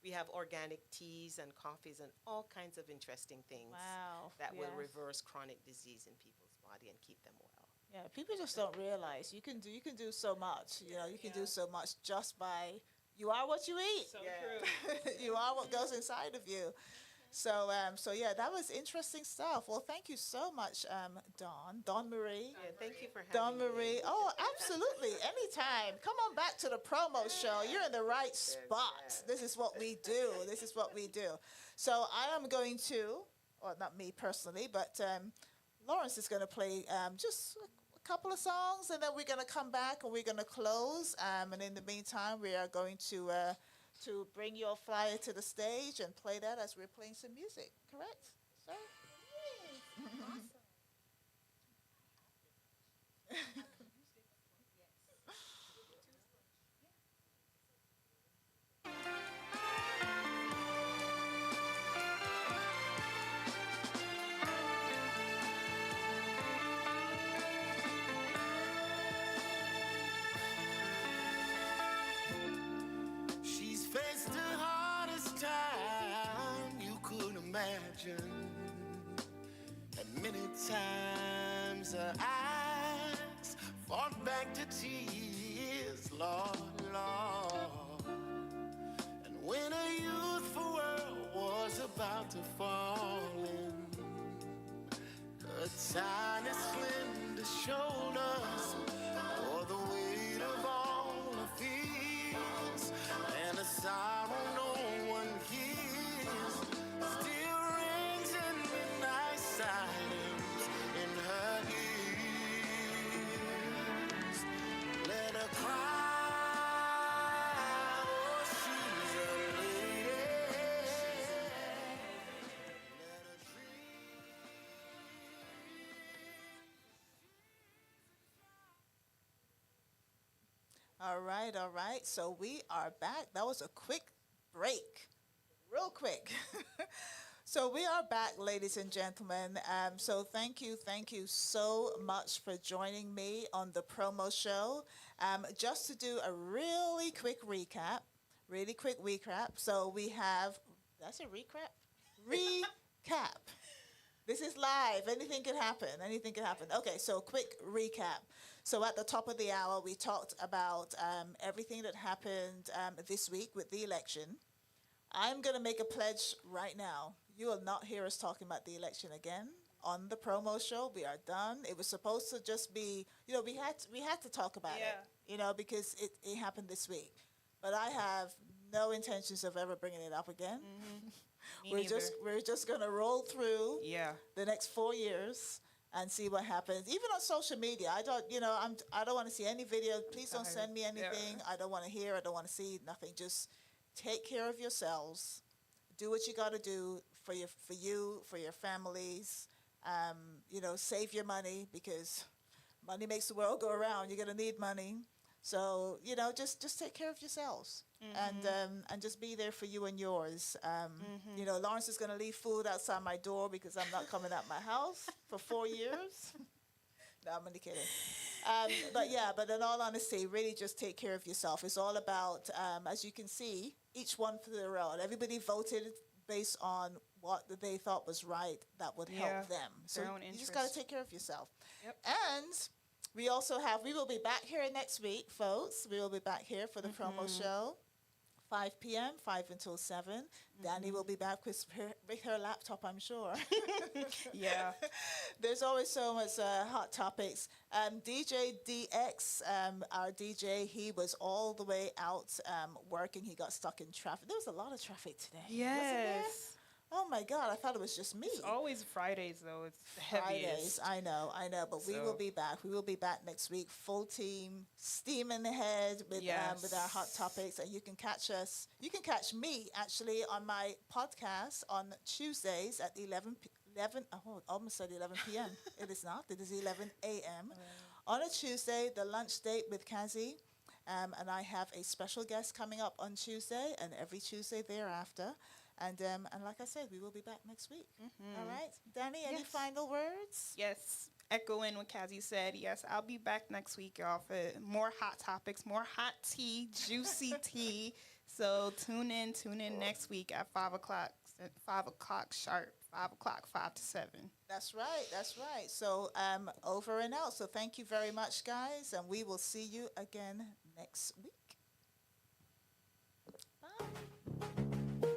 We have organic teas and coffees and all kinds of interesting things Wow. that will yes. reverse chronic disease in people's body and keep them well. Yeah, people just don't realize you can do so much. You can do so much just by you are what you eat. So true. You are what goes inside of you. So yeah, that was interesting stuff. Well, thank you so much, Dawn Marie. Yeah, thank you for having Dawn me. Marie. Oh, absolutely. Anytime. Come on back to the promo show. You're in the right spot. This is what we do. This is what we do. So I am going to, or not me personally, but Lawrence is going to play just a couple of songs, and then we're going to come back and we're going to close. And in the meantime, we are going to bring your flyer to the stage and play that as we're playing some music. Correct? Sir? She's faced the hardest time you could imagine. And many times her eyes fought back to tears, Lord, Lord. And when a youthful world was about to fall in, her tiny, slender shoulders bore the weight of all her fears, and a sorrow no one hears still rings in midnight silence in her ears. Let her cry, oh, she's a lady. Let her dream. All right, all right. So we are back. That was a quick break, real quick. So we are back, ladies and gentlemen. So thank you so much for joining me on the promo show. Just to do a really quick recap. So we have, that's a recap? Recap. This is live. Anything can happen. Okay, so quick recap. So at the top of the hour, we talked about everything that happened this week with the election. I'm going to make a pledge right now. You will not hear us talking about the election again on the promo show. We are done. It was supposed to just be, we had to talk about it, because it happened this week. But I have no intentions of ever bringing it up again. We're just going to roll through the next 4 years and see what happens. Even on social media, I don't want to see any video. Please don't send me anything. I don't want to hear. I don't want to see nothing. Just take care of yourselves. Do what you got to do for your families. Save your money, because money makes the world go around. You're gonna need money. So, just take care of yourselves, and just be there for you and yours. Lawrence is going to leave food outside my door because I'm not coming out my house for 4 years. No, I'm only kidding. But in all honesty, really just take care of yourself. It's all about, as you can see, each one for their own. Everybody voted based on what they thought was right that would help them. So you just got to take care of yourself. Yep. And we will be back here next week, folks. We will be back here for the promo show, 5 p.m., 5 until 7. Danny will be back with her laptop, I'm sure. Yeah. There's always so much hot topics. DJ DX, our DJ, he was all the way out working. He got stuck in traffic. There was a lot of traffic today. Yes. Oh my God, I thought it was just me. It's always Fridays, though. It's the heaviest. Fridays, I know. But we will be back. We will be back next week, full team, steaming ahead with our hot topics. And you can catch us. You can catch me, actually, on my podcast on Tuesdays at 11 almost said 11 p.m. It is not. It is 11 a.m. On a Tuesday, the lunch date with Cazzy. And I have a special guest coming up on Tuesday and every Tuesday thereafter. And like I said, we will be back next week. All right. Danny, any final words? Yes. Echoing what Cazzy said. Yes, I'll be back next week, y'all, for more hot topics, more hot tea, juicy tea. So tune in next week at 5 o'clock sharp. 5 o'clock, 5 to 7. That's right. So over and out. So thank you very much, guys. And we will see you again next week. Bye.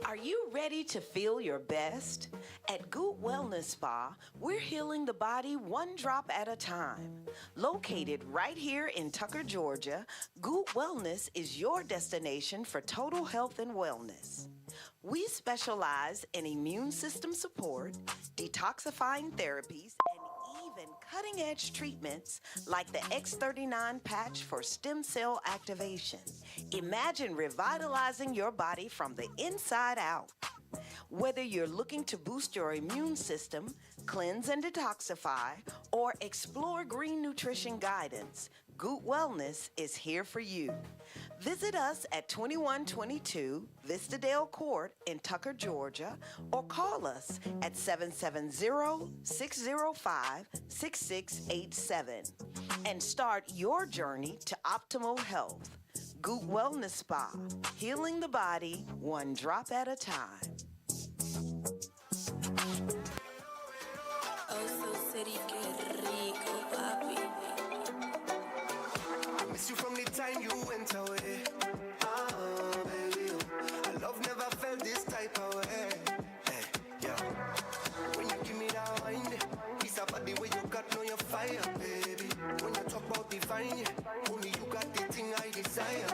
Are you ready to feel your best? At Goot Wellness Spa, we're healing the body one drop at a time. Located right here in Tucker, Georgia, Goot Wellness is your destination for total health and wellness. We specialize in immune system support, detoxifying therapies, and even cutting-edge treatments like the X39 patch for stem cell activation. Imagine revitalizing your body from the inside out. Whether you're looking to boost your immune system, cleanse and detoxify, or explore green nutrition guidance, Goot Wellness is here for you. Visit us at 2122 Vistadale Court in Tucker, Georgia, or call us at 770-605-6687 and start your journey to optimal health. Goot Wellness Spa, healing the body one drop at a time. I miss you from the time you went away. Baby, I love never felt this type of way. Hey, yeah. When you give me that wine, it's about the way you got on your fire, baby. When you talk about divine, only you got the thing I desire.